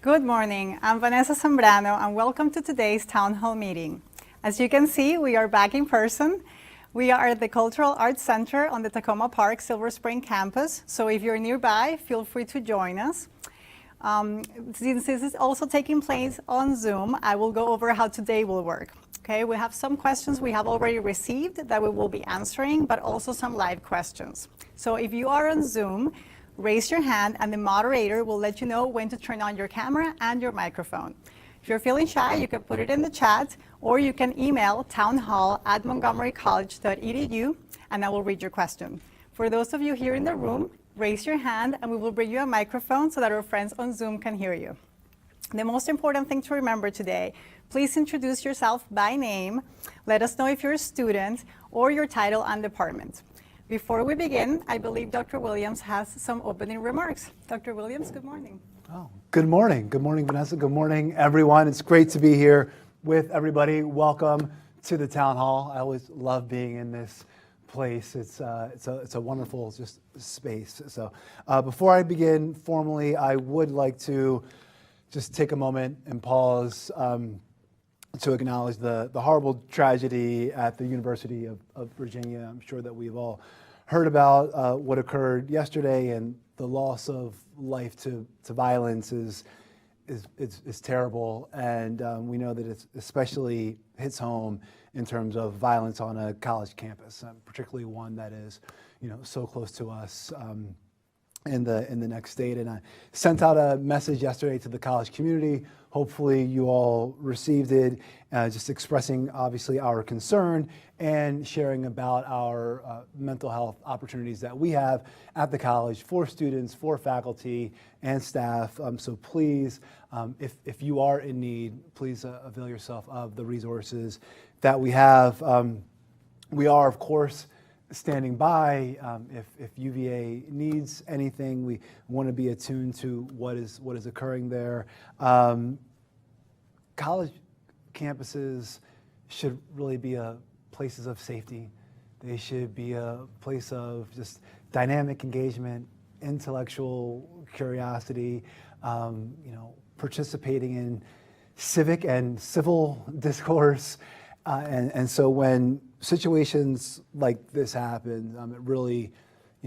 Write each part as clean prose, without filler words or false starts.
Good morning, I'm Vanessa Zambrano and welcome to today's Town Hall meeting. As you can see, we are back in person. We are at the Cultural Arts Center on the Takoma Park Silver Spring campus, so if you're nearby, feel free to join us. Since this is also taking place on Zoom, I will go over how today will work. Okay, we have some questions we have already received that we will be answering, but also some live questions. So if you are on Zoom, raise your hand and the moderator will let you know when to turn on your camera and your microphone. If you're feeling shy, you can put it in the chat, or you can email townhall@montgomerycollege.edu and I will read your question. For those of you here in the room, raise your hand and we will bring you a microphone so that our friends on Zoom can hear you. The most important thing to remember today, please introduce yourself by name. Let us know if you're a student or your title and department. Before we begin, I believe Dr. Williams has some opening remarks. Dr. Williams, good morning. Oh, good morning. Good morning, Vanessa. Good morning, everyone. It's great to be here with everybody. Welcome to the Town Hall. I always love being in this place. It's a wonderful just space. So before I begin formally, I would like to just take a moment and pause to acknowledge the horrible tragedy at the University of Virginia. I'm sure that we've all heard about what occurred yesterday, and the loss of life to violence is terrible, and we know that it especially hits home in terms of violence on a college campus, particularly one that is, so close to us in the next state. And I sent out a message yesterday to the college community. Hopefully you all received it, just expressing obviously our concern and sharing about our mental health opportunities that we have at the college for students, for faculty and staff. So please, if you are in need, please avail yourself of the resources that we have. We are, of course, standing by. If UVA needs anything, we want to be attuned to what is occurring there. College campuses should really be places of safety. They should be a place of just dynamic engagement, intellectual curiosity, participating in civic and civil discourse. And so when situations like this happen, it really,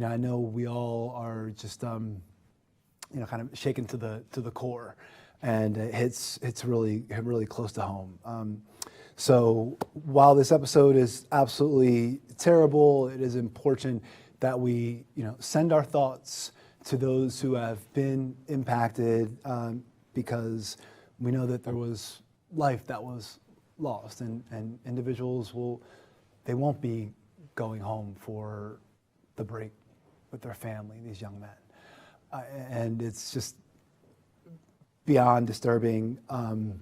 I know we all are just, kind of shaken to the core, and it hits really close to home. So while this episode is absolutely terrible, it is important that we, send our thoughts to those who have been impacted, because we know that there was life that was lost, and individuals they won't be going home for the break with their family, these young men. And it's just beyond disturbing and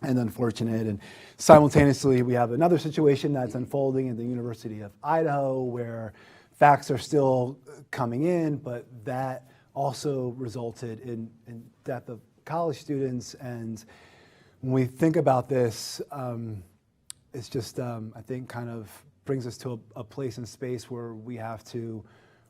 unfortunate. And simultaneously, we have another situation that's unfolding in the University of Idaho where facts are still coming in, but that also resulted in death of college students. And when we think about this, it's just, I think, kind of brings us to a place and space where we have to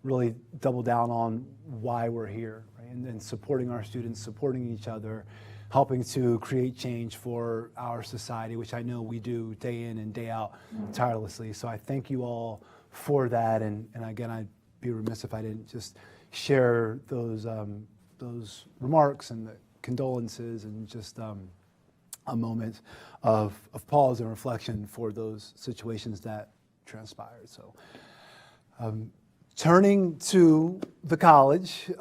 really double down on why we're here, right? And supporting our students, supporting each other, helping to create change for our society, which I know we do day in and day out tirelessly. So I thank you all for that. And again, I'd be remiss if I didn't just share those remarks and the condolences and just a moment of pause and reflection for those situations that transpired. So turning to the college,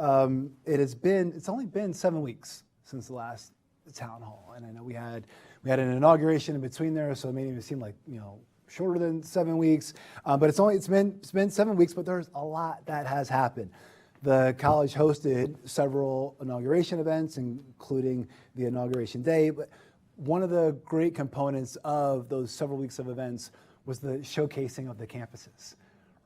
it's only been 7 weeks since the last town hall, and I know we had an inauguration in between there, so it made it seem like shorter than 7 weeks, but it's been 7 weeks, but there's a lot that has happened. The college hosted several inauguration events, including the inauguration day, but one of the great components of those several weeks of events was the showcasing of the campuses,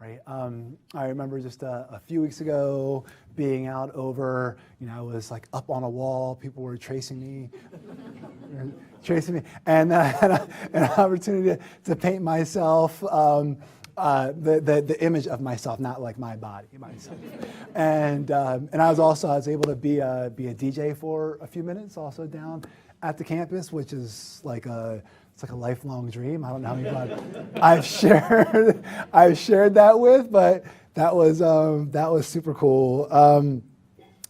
right? I remember just a few weeks ago being out over, I was like up on a wall, people were tracing me, and an opportunity to paint myself the image of myself, not like my body, myself. And I was able to be a DJ for a few minutes, also down at the campus, which is it's like a lifelong dream. I don't know how many people I've shared that with, but that was super cool.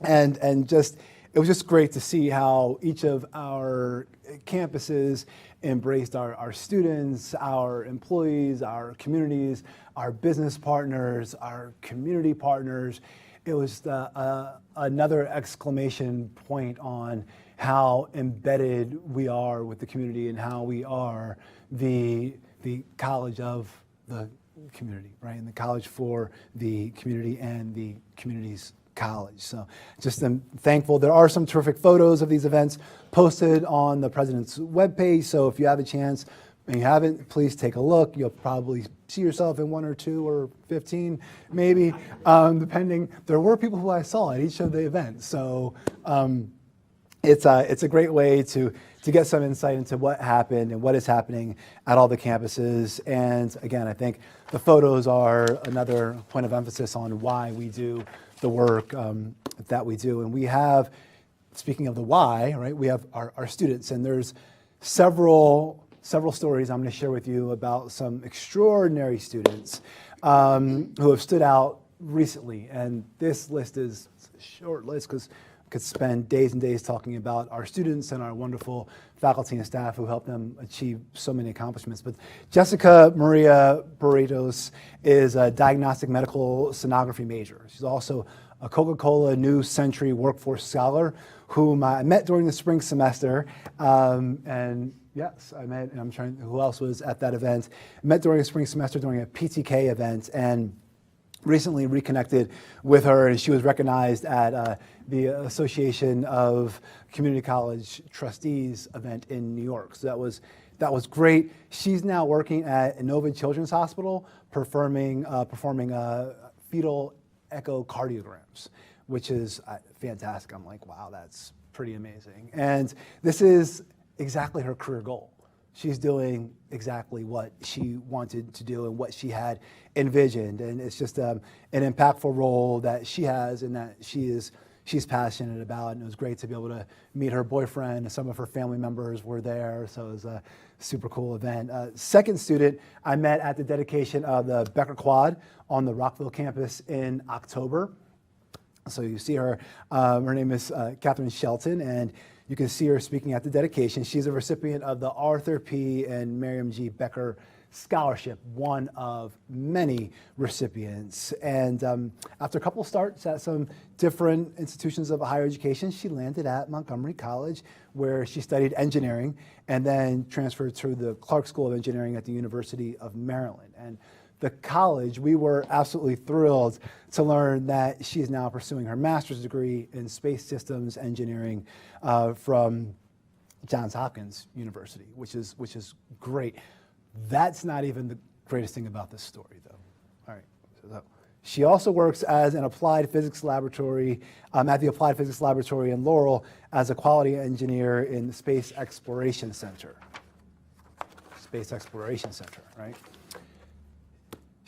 And just it was just great to see how each of our campuses embraced our students, our employees, our communities, our business partners, our community partners. It was another exclamation point on how embedded we are with the community and how we are the college of the community, right? And the college for the community and the community's college. So just am thankful. There are some terrific photos of these events posted on the president's webpage. So if you have a chance and you haven't, please take a look. You'll probably see yourself in 1 or 2 or 15, maybe, depending. There were people who I saw at each of the events. So it's a great way to get some insight into what happened and what is happening at all the campuses. And again, I think the photos are another point of emphasis on why we do the work that we do. And we have, speaking of the why, right, we have our students, and there's several stories I'm going to share with you about some extraordinary students who have stood out recently. And this list is a short list because I could spend days and days talking about our students and our wonderful faculty and staff who help them achieve so many accomplishments. But Jessica Maria Burritos is a diagnostic medical sonography major. She's also a Coca-Cola New Century Workforce Scholar whom I met during the spring semester. And yes, I met, and I'm trying, who else was at that event? I met during a spring semester during a PTK event, and recently reconnected with her, and she was recognized at the Association of Community College Trustees event in New York. So that was great. She's now working at Inova Children's Hospital, performing fetal echocardiograms, which is fantastic. I'm like, wow, that's pretty amazing. And this is exactly her career goal. She's doing exactly what she wanted to do and what she had envisioned. And it's just an impactful role that she has and that she's passionate about. And it was great to be able to meet her boyfriend, and some of her family members were there. So it was a super cool event. Second student I met at the dedication of the Becker Quad on the Rockville campus in October. So you see her, her name is Catherine Shelton, and you can see her speaking at the dedication. She's a recipient of the Arthur P. and Miriam G. Becker Scholarship, one of many recipients. And after a couple starts at some different institutions of higher education, she landed at Montgomery College, where she studied engineering and then transferred to the Clark School of Engineering at the University of Maryland. And the college, we were absolutely thrilled to learn that she is now pursuing her master's degree in space systems engineering from Johns Hopkins University, which is great. That's not even the greatest thing about this story, though. All right. So she also works as an applied physics laboratory at the Applied Physics Laboratory in Laurel as a quality engineer in the Space Exploration Center. Space Exploration Center, right?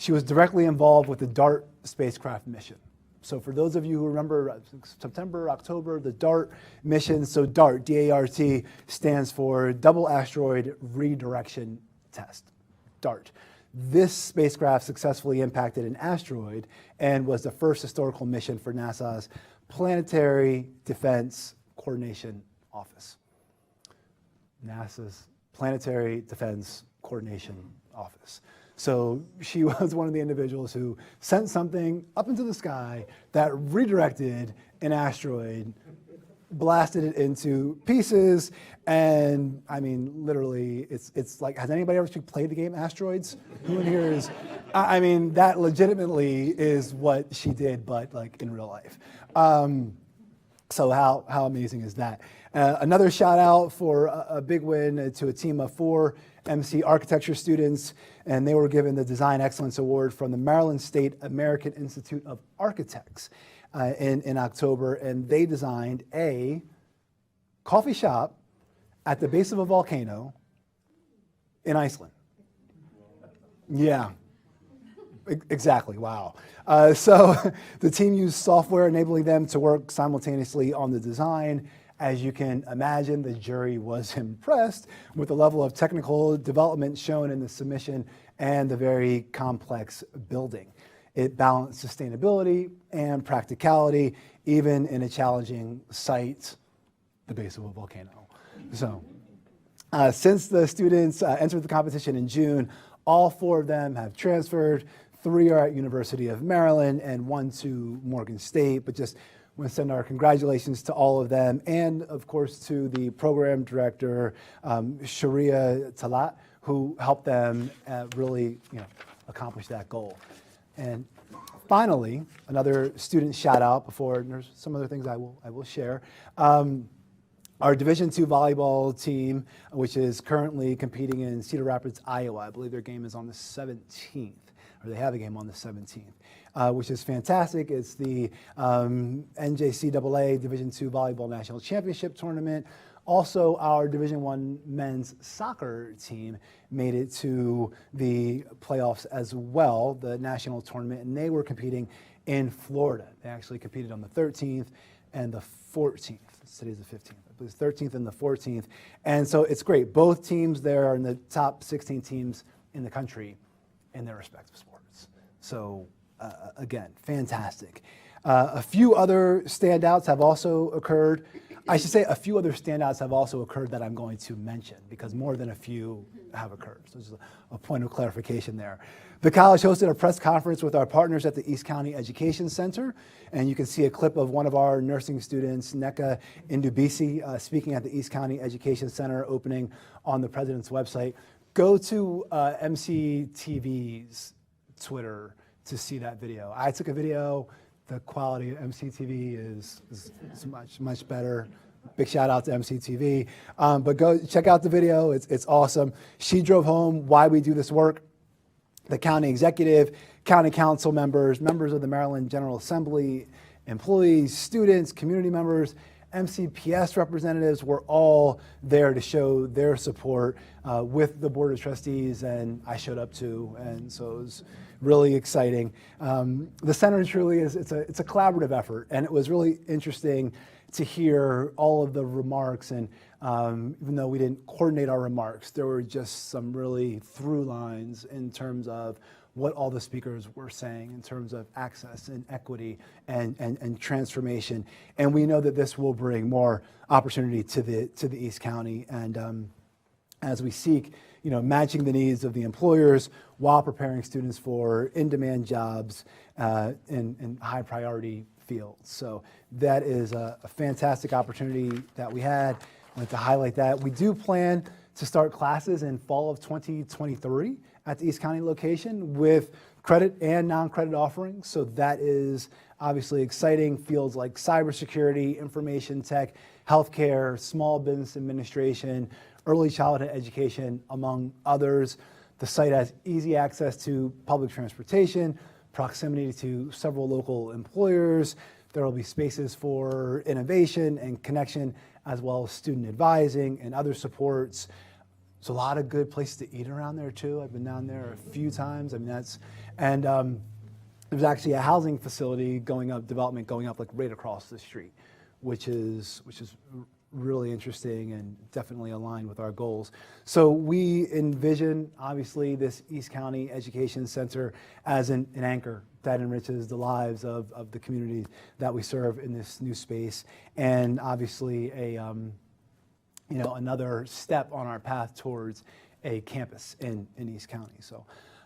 She was directly involved with the DART spacecraft mission. So for those of you who remember September, October, the DART mission, so DART, D-A-R-T, stands for Double Asteroid Redirection Test, DART. This spacecraft successfully impacted an asteroid and was the first historical mission for NASA's Planetary Defense Coordination Office. NASA's Planetary Defense Coordination Office. So she was one of the individuals who sent something up into the sky that redirected an asteroid, blasted it into pieces, and I mean, literally, it's like, has anybody ever played the game Asteroids? Who in here is, I mean, that legitimately is what she did, but like in real life. So how amazing is that? Another shout out for a big win to a team of 4 MC architecture students, and they were given the Design Excellence Award from the Maryland State American Institute of Architects in October, and they designed a coffee shop at the base of a volcano in Iceland. Yeah. Exactly, wow. So the team used software enabling them to work simultaneously on the design. As you can imagine, the jury was impressed with the level of technical development shown in the submission and the very complex building. It balanced sustainability and practicality, even in a challenging site, the base of a volcano. So, since the students entered the competition in June, all 4 of them have transferred. 3 are at University of Maryland and 1 to Morgan State. But just want to send our congratulations to all of them, and of course to the program director, Sharia Talat, who helped them really, accomplish that goal. And finally, another student shout out before, and there's some other things I will share. Our Division II volleyball team, which is currently competing in Cedar Rapids, Iowa. I believe their game is on the 17th, or they have a game on the 17th, which is fantastic. It's the NJCAA Division II Volleyball National Championship Tournament. Also, our Division I men's soccer team made it to the playoffs as well, the national tournament, and they were competing in Florida. They actually competed on the 13th and the 14th. Today's the 15th. It was 13th and the 14th. And so it's great. Both teams there are in the top 16 teams in the country in their respective sports. So again, fantastic. A few other standouts have also occurred. I should say a few other standouts have also occurred that I'm going to mention, because more than a few have occurred. So there's a point of clarification there. The college hosted a press conference with our partners at the East County Education Center, and you can see a clip of one of our nursing students, Neka Indubisi, speaking at the East County Education Center opening on the president's website. Go to MCTV's Twitter to see that video. I took a video. The quality of MCTV is much better. Big shout out to MCTV. But go check out the video. It's awesome. She drove home why we do this work. The county executive, county council members, members of the Maryland General Assembly, employees, students, community members, MCPS representatives were all there to show their support with the Board of Trustees, and I showed up too, and so it was really exciting. The center truly is, it's a collaborative effort, and it was really interesting to hear all of the remarks, and even though we didn't coordinate our remarks, there were just some really through lines in terms of what all the speakers were saying in terms of access and equity and transformation. And we know that this will bring more opportunity to the East County. And as we seek, matching the needs of the employers while preparing students for in-demand jobs in high priority fields. So that is a fantastic opportunity that we had. I wanted to highlight that. We do plan to start classes in fall of 2023 at the East County location with credit and non-credit offerings. So that is obviously exciting. Fields like cybersecurity, information tech, healthcare, small business administration, early childhood education, among others. The site has easy access to public transportation, proximity to several local employers. There will be spaces for innovation and connection, as well as student advising and other supports. There's a lot of good places to eat around there too. I've been down there a few times. I mean, there's actually a housing facility development going up like right across the street, which is really interesting and definitely aligned with our goals. So we envision, obviously, this East County Education Center as an anchor that enriches the lives of the communities that we serve in this new space, and obviously another step on our path towards a campus in East County. So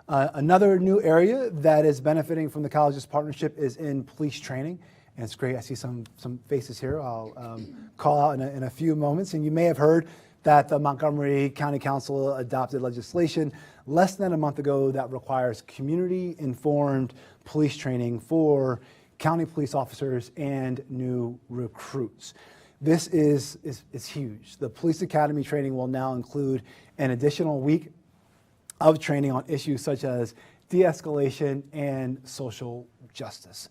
another new area that is benefiting from the college's partnership is in police training. And it's great. I see some faces here I'll call out in a few moments. And you may have heard that the Montgomery County Council adopted legislation less than a month ago that requires community-informed police training for county police officers and new recruits. This is huge. The police academy training will now include an additional week of training on issues such as de-escalation and social justice.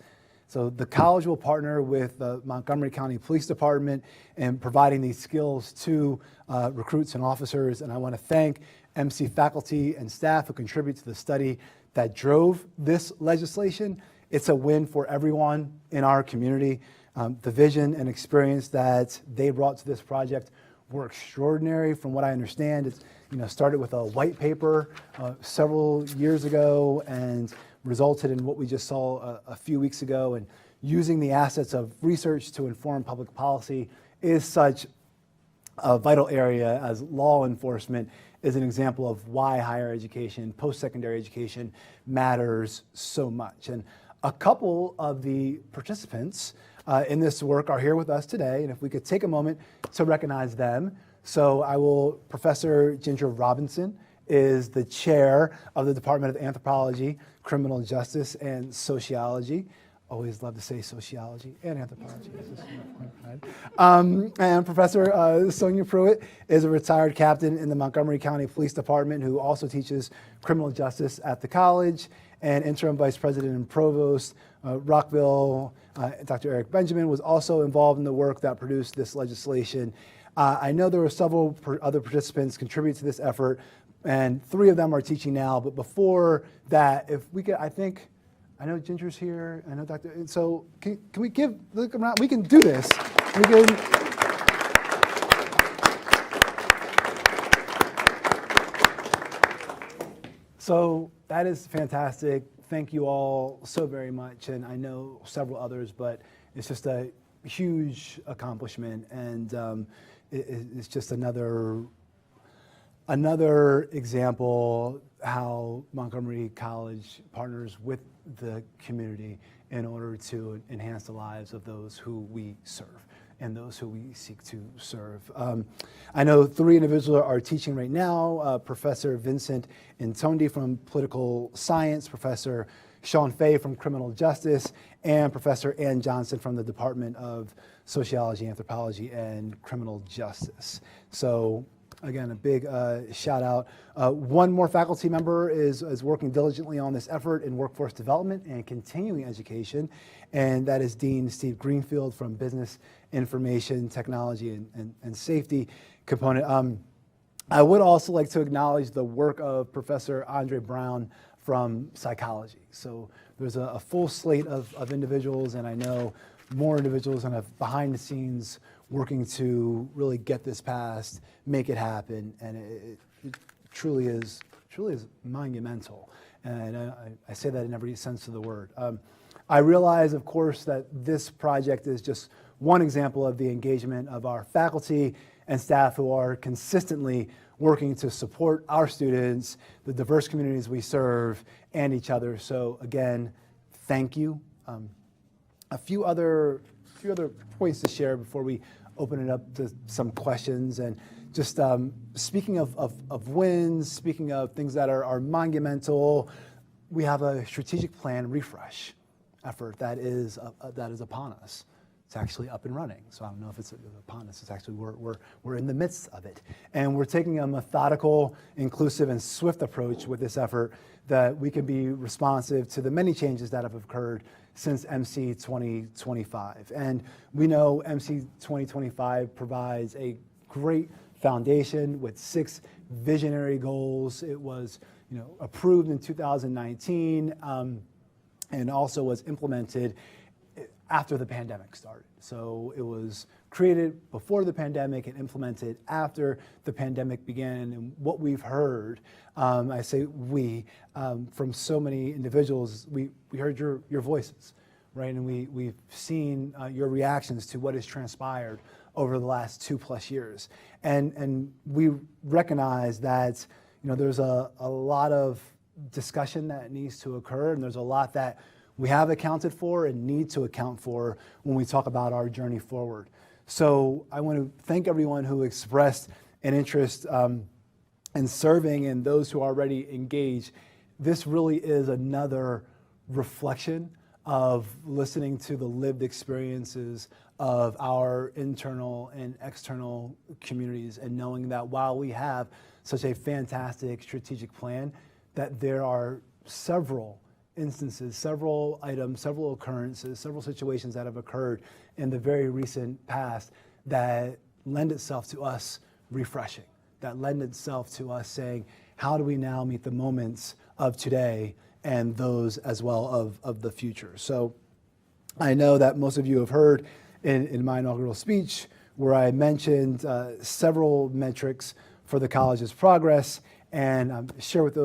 So the college will partner with the Montgomery County Police Department in providing these skills to recruits and officers. And I want to thank MC faculty and staff who contribute to the study that drove this legislation. It's a win for everyone in our community. The vision and experience that they brought to this project were extraordinary. From what I understand, it's started with a white paper several years ago and resulted in what we just saw a few weeks ago. And using the assets of research to inform public policy is such a vital area, as law enforcement is an example of why higher education, post-secondary education matters so much. And a couple of the participants in this work are here with us today, and if we could take a moment to recognize them. So Professor Ginger Robinson is the chair of the Department of Anthropology, Criminal Justice, and Sociology. Always love to say sociology and anthropology. And Professor Sonia Pruitt is a retired captain in the Montgomery County Police Department who also teaches criminal justice at the college, and interim vice president and provost. Rockville, Dr. Eric Benjamin was also involved in the work that produced this legislation. I know there were several other participants contribute to this effort, and 3 of them are teaching now. But before that, if we could, I know Ginger's here. I know Dr. So can we look around? We can do this. We can. So that is fantastic. Thank you all so very much. And I know several others, but it's just a huge accomplishment. And it's just another example how Montgomery College partners with the community in order to enhance the lives of those who we serve and those who we seek to serve. I know 3 individuals are teaching right now, Professor Vincent Intondi from Political Science, Professor Sean Fay from Criminal Justice, and Professor Ann Johnson from the Department of Sociology, Anthropology, and Criminal Justice. So again, a big shout out. One more faculty member is working diligently on this effort in workforce development and continuing education, and that is Dean Steve Greenfield from Business Information Technology and Safety component. I would also like to acknowledge the work of Professor Andre Brown from psychology. So there's a full slate of individuals, and I know more individuals kind of behind the scenes working to really get this passed, make it happen, and it truly is monumental. And I say that in every sense of the word. I realize, of course, that this project is just one example of the engagement of our faculty and staff who are consistently working to support our students, the diverse communities we serve, and each other. So again, thank you. A few other points to share before we open it up to some questions. And just speaking of wins, speaking of things that are monumental, we have a strategic plan refresh effort that is upon us. It's actually up and running. So I don't know if it's upon us. It's actually we're in the midst of it, and we're taking a methodical, inclusive, and swift approach with this effort that we can be responsive to the many changes that have occurred since MC 2025. And we know MC 2025 provides a great foundation with 6 visionary goals. It was approved in 2019 and also was implemented after the pandemic started. So it was created before the pandemic and implemented after the pandemic began. And what we've heard, I say we, from so many individuals, we heard your voices, right? And we've seen your reactions to what has transpired over the last 2+ years. And we recognize that there's a lot of discussion that needs to occur, and there's a lot that we have accounted for and need to account for when we talk about our journey forward. So I want to thank everyone who expressed an interest in serving and those who are already engaged. This really is another reflection of listening to the lived experiences of our internal and external communities, and knowing that while we have such a fantastic strategic plan, that there are several instances, several items, several occurrences, several situations that have occurred in the very recent past that lend itself to us refreshing, that lend itself to us saying, how do we now meet the moments of today and those as well of the future. So I know that most of you have heard in my inaugural speech where I mentioned several metrics for the college's progress, and share with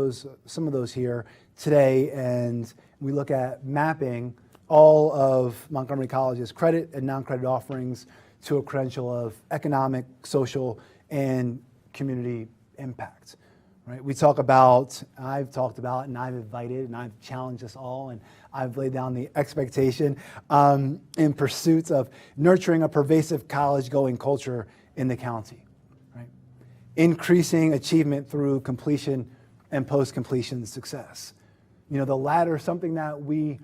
some of those here today. And we look at mapping all of Montgomery College's credit and non-credit offerings to a credential of economic, social, and community impact. Right? I've talked about, and I've invited, and I've challenged us all, and I've laid down the expectation in pursuit of nurturing a pervasive college-going culture in the county. Right? Increasing achievement through completion and post-completion success. You know, the latter is something that we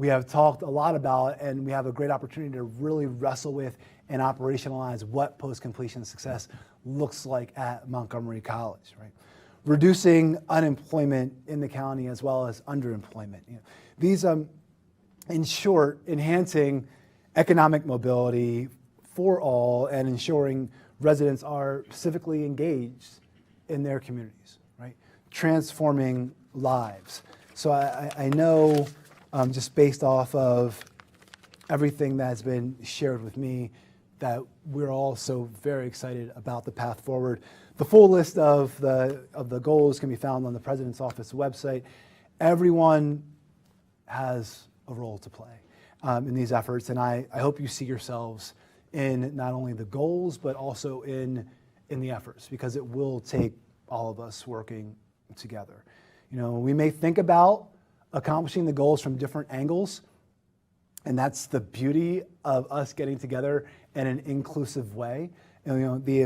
have talked a lot about, and we have a great opportunity to really wrestle with and operationalize what post-completion success looks like at Montgomery College. Right? Reducing unemployment in the county as well as underemployment. You know, these, in short, enhancing economic mobility for all and ensuring residents are civically engaged in their communities, right? Transforming lives. So I know, just based off of everything that's been shared with me, that we're all so very excited about the path forward. The full list of the goals can be found on the President's Office website. Everyone has a role to play in these efforts, and I hope you see yourselves in not only the goals, but also in the efforts, because it will take all of us working together. You know, we may think about accomplishing the goals from different angles, and that's the beauty of us getting together in an inclusive way. And, you know, the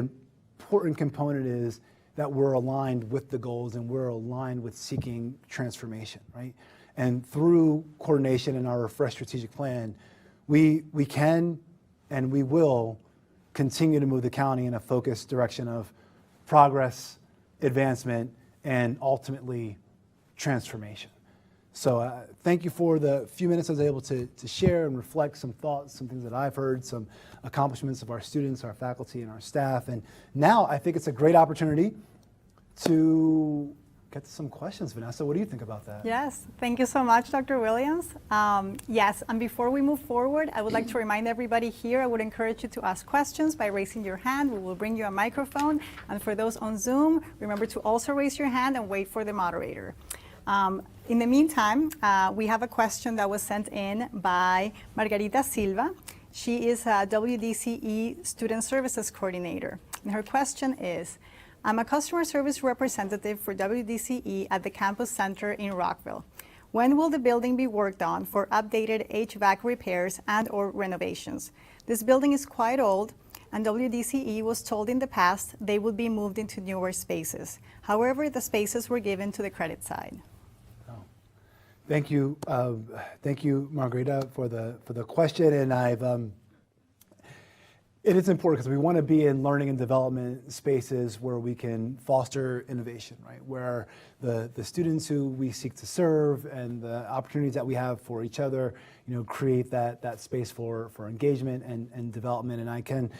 important component is that we're aligned with the goals and we're aligned with seeking transformation, right? And through coordination in our refreshed strategic plan, we can and we will continue to move the county in a focused direction of progress, advancement, and ultimately transformation. So thank you for the few minutes I was able to share and reflect some thoughts, some things that I've heard, some accomplishments of our students, our faculty, and our staff. And now I think it's a great opportunity to get to some questions. Vanessa, what do you think about that? Yes, thank you so much, Dr. Williams. Yes, and before we move forward, I would like to remind everybody here, I would encourage you to ask questions by raising your hand. We will bring you a microphone. And for those on Zoom, remember to also raise your hand and wait for the moderator. In the meantime, we have a question that was sent in by Margarita Silva. She is a WDCE Student Services Coordinator. And her question is, I'm a customer service representative for WDCE at the campus center in Rockville. When will the building be worked on for updated HVAC repairs and or renovations? This building is quite old, and WDCE was told in the past they would be moved into newer spaces. However, the spaces were given to the credit side. Thank you, Margarita, for the question. And it is important because we want to be in learning and development spaces where we can foster innovation, right? Where the students who we seek to serve and the opportunities that we have for each other, you know, create that space for engagement and development. And I can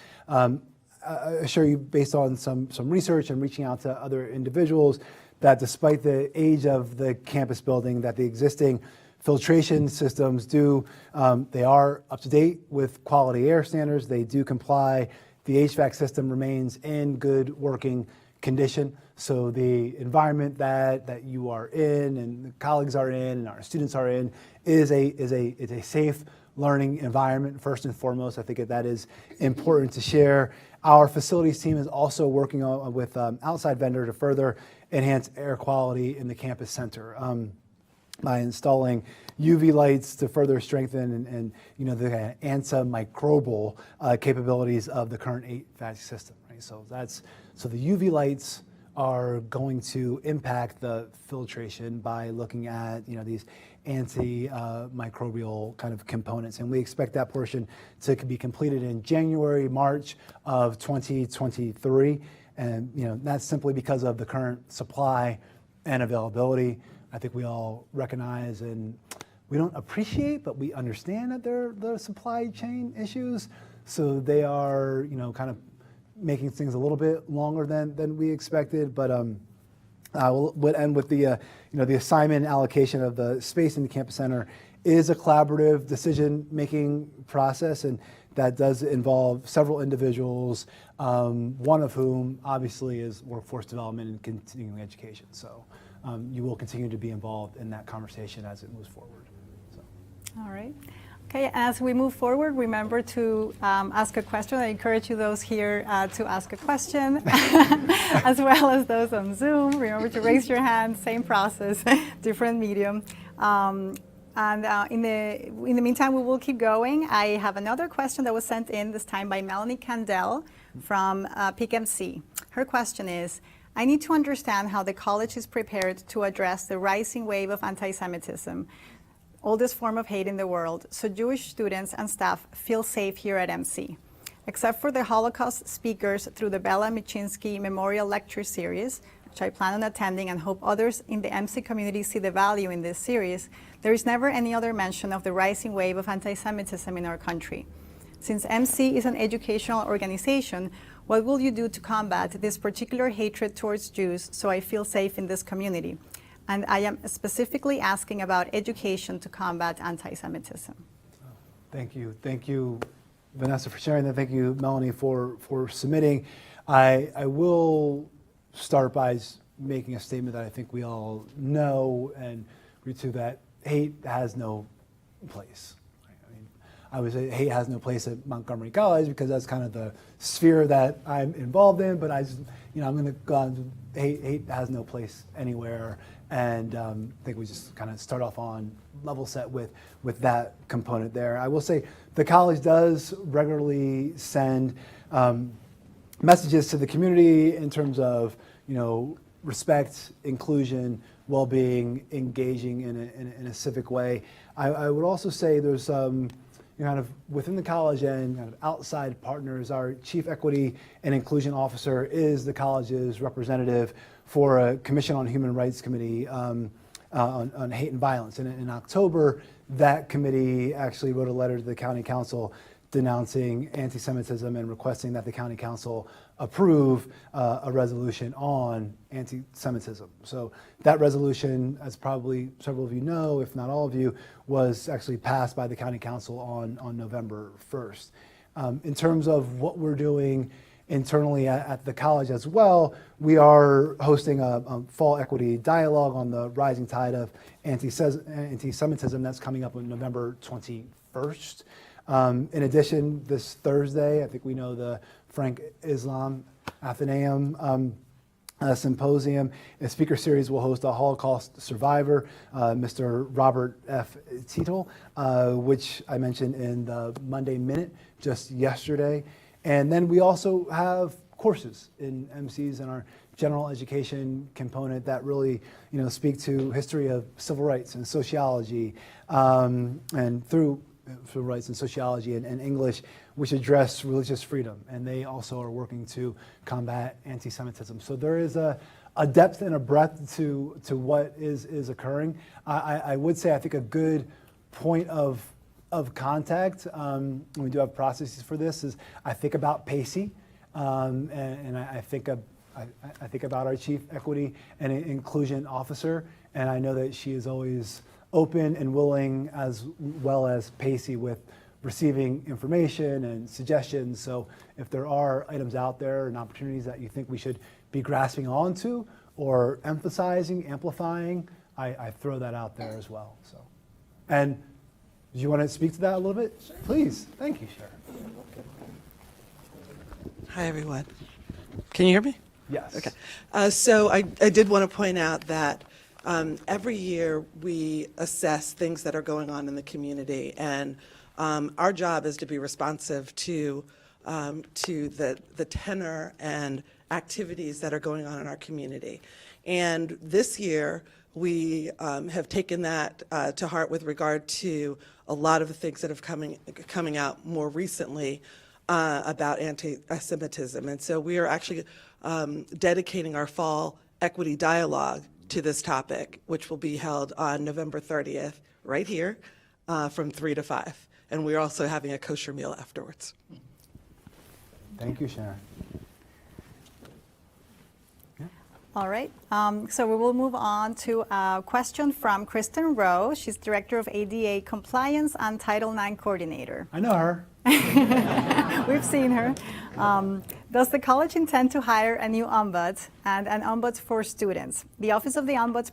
assure you, based on some research and reaching out to other individuals, that despite the age of the campus building, that the existing filtration systems they are up to date with quality air standards. They do comply. The HVAC system remains in good working condition. So the environment that you are in and the colleagues are in and our students are in is a safe learning environment, first and foremost. I think that is important to share. Our facilities team is also working with outside vendor to further enhance air quality in the campus center by installing UV lights to further strengthen and you know, the antimicrobial capabilities of the current HVAC system. Right? So the UV lights are going to impact the filtration by looking at, you know, these antimicrobial kind of components, and we expect that portion to be completed in January, March of 2023. And you know, that's simply because of the current supply and availability. I think we all recognize, and we don't appreciate, but we understand that there are the supply chain issues. So they are, you know, kind of making things a little bit longer than we expected. But Would end with the the assignment and allocation of the space in the campus center is a collaborative decision-making process, and that does involve several individuals, one of whom obviously is workforce development and continuing education. So you will continue to be involved in that conversation as it moves forward. So. All right. Okay, as we move forward, remember to ask a question. I encourage you those here to ask a question, as well as those on Zoom. Remember to raise your hand, same process, different medium. In the meantime, we will keep going. I have another question that was sent in, this time by Melanie Candell from PICMC. Her question is, I need to understand how the college is prepared to address the rising wave of anti-Semitism, oldest form of hate in the world, so Jewish students and staff feel safe here at MC. Except for the Holocaust speakers through the Bella Michinsky Memorial Lecture Series, which I plan on attending and hope others in the MC community see the value in this series, there is never any other mention of the rising wave of anti-Semitism in our country. Since MC is an educational organization, what will you do to combat this particular hatred towards Jews so I feel safe in this community? And I am specifically asking about education to combat anti-Semitism. Thank you, Vanessa, for sharing that. Thank you, Melanie, for submitting. I will start by making a statement that I think we all know and agree to, that hate has no place. I mean, I would say hate has no place at Montgomery College because that's kind of the sphere that I'm involved in, but I'm going to go on, hate has no place anywhere. And I think we just kind of start off on level set with that component there. I will say the college does regularly send messages to the community in terms of, respect, inclusion, well-being, engaging in a civic way. I would also say there's kind of within the college and kind of outside partners. Our Chief Equity and Inclusion Officer is the college's representative for a Commission on Human Rights Committee on hate and violence. And in October, that committee actually wrote a letter to the county council denouncing anti-Semitism and requesting that the county council approve a resolution on anti-Semitism. So that resolution, as probably several of you know, if not all of you, was actually passed by the county council on November 1st. In terms of what we're doing internally at the college as well, we are hosting a fall equity dialogue on the rising tide of anti-Semitism that's coming up on November 21st. In addition, this Thursday, I think we know the Frank Islam Athenaeum Symposium. A speaker series will host a Holocaust survivor, Mr. Robert F. Titel, which I mentioned in the Monday Minute just yesterday. And then we also have courses in MCs in our general education component that really, speak to history of civil rights and sociology, and through civil rights and sociology and English, which address religious freedom. And they also are working to combat anti-Semitism. So there is a depth and a breadth to what is occurring. I would say I think a good point of contact, we do have processes for this, is I think about Pacey, and I think about our Chief Equity and Inclusion Officer, and I know that she is always open and willing, as well as Pacey, with receiving information and suggestions. So if there are items out there and opportunities that you think we should be grasping onto or emphasizing, amplifying, I throw that out there as well. So, and do you want to speak to that a little bit? Sure. Please. Thank you, Sharon. Hi, everyone. Can you hear me? Yes. Okay. So I did want to point out that every year we assess things that are going on in the community, and our job is to be responsive to the tenor and activities that are going on in our community. And this year we have taken that to heart with regard to a lot of the things that have coming out more recently about anti-Semitism. And so we are actually dedicating our fall equity dialogue to this topic, which will be held on November 30th, right here, from 3 to 5. And we're also having a kosher meal afterwards. Thank you, Sharon. Yeah. All right, so we will move on to a question from Kristen Rowe. She's Director of ADA Compliance and Title IX Coordinator. I know her. We've seen her. Does the college intend to hire a new ombuds and an ombuds for students? The Office of the Ombuds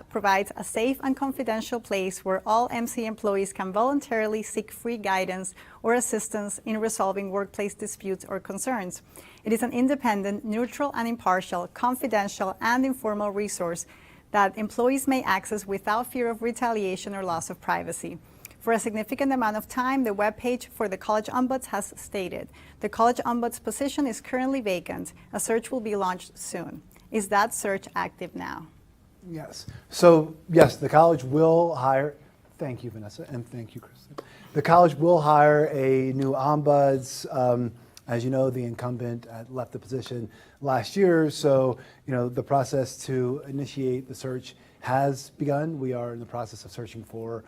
provides a safe and confidential place where all MC employees can voluntarily seek free guidance or assistance in resolving workplace disputes or concerns. It is an independent, neutral and impartial, confidential and informal resource that employees may access without fear of retaliation or loss of privacy. For a significant amount of time, the webpage for the College Ombuds has stated, the College Ombuds position is currently vacant. A search will be launched soon. Is that search active now? Yes. So, yes, the college will hire, thank you, Vanessa, and thank you, Kristen. The college will hire a new ombuds. As you know, the incumbent left the position last year, so the process to initiate the search has begun. We are in the process of searching for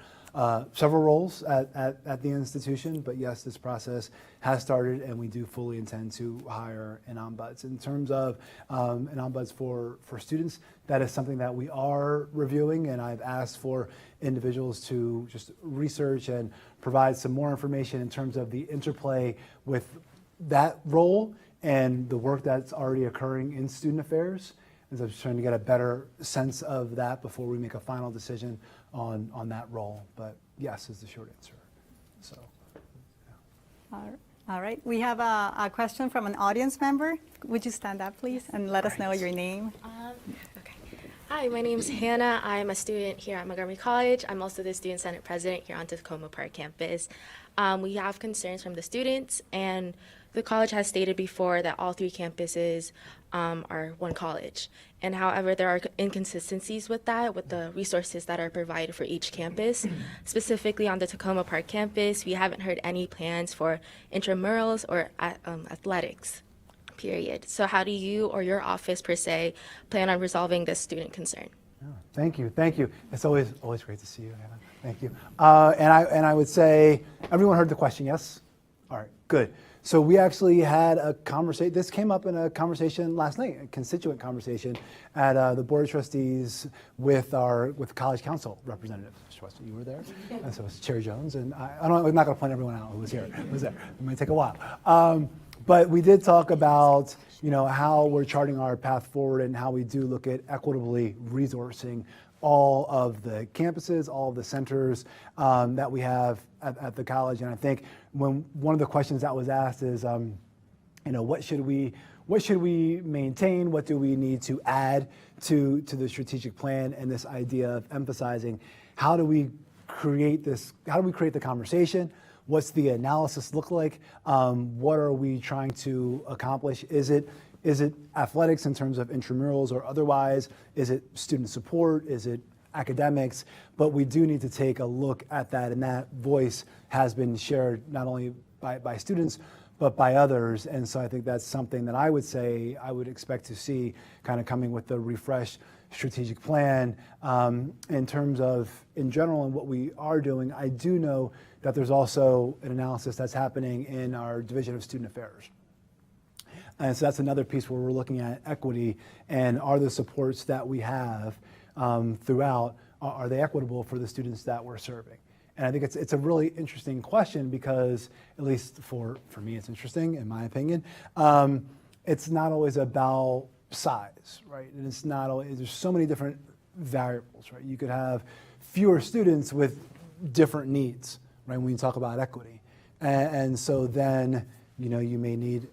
several roles at the institution, but yes, this process has started, and we do fully intend to hire an ombuds. In terms of an ombuds for students, that is something that we are reviewing, and I've asked for individuals to just research and provide some more information in terms of the interplay with that role and the work that's already occurring in student affairs. And so I'm just trying to get a better sense of that before we make a final decision on that role. But yes is the short answer. So, yeah. All right, we have a question from an audience member. Would you stand up, please, and let us know your name? Okay. Hi, my name is Hannah. I'm a student here at Montgomery College. I'm also the Student Senate President here on Takoma Park campus. We have concerns from the students, and the college has stated before that all three campuses are one college. And however, there are inconsistencies with that, with the resources that are provided for each campus. Specifically on the Takoma Park campus, we haven't heard any plans for intramurals or athletics, period. So how do you or your office per se plan on resolving this student concern? Oh, thank you. It's always great to see you, Hannah. Thank you. And I would say, everyone heard the question, yes? All right, good. So we actually had a conversation, this came up in a conversation last night, a constituent conversation at the Board of Trustees with College Council representatives. Mr. Weston, you were there? And so it was Chair Jones, and I'm not going to point everyone out who was here, who was there. It might take a while. But we did talk about how we're charting our path forward and how we do look at equitably resourcing all of the campuses, all of the centers that we have at the college. And I think one of the questions that was asked is, what should we maintain? What do we need to add to the strategic plan? And this idea of emphasizing how do we create the conversation? What's the analysis look like? What are we trying to accomplish? Is it athletics in terms of intramurals or otherwise? Is it student support? Is it academics? But we do need to take a look at that, and that voice has been shared not only by students, but by others. And so I think that's something that I would say I would expect to see kind of coming with the refreshed strategic plan. In terms of, in general, and what we are doing, I do know that there's also an analysis that's happening in our Division of Student Affairs. And so that's another piece where we're looking at equity and are the supports that we have throughout, are they equitable for the students that we're serving? And I think it's a really interesting question because, at least for me, it's interesting in my opinion. It's not always about size, right? And it's not always, there's so many different variables, right? You could have fewer students with different needs, right? When you talk about equity. And so then, you may need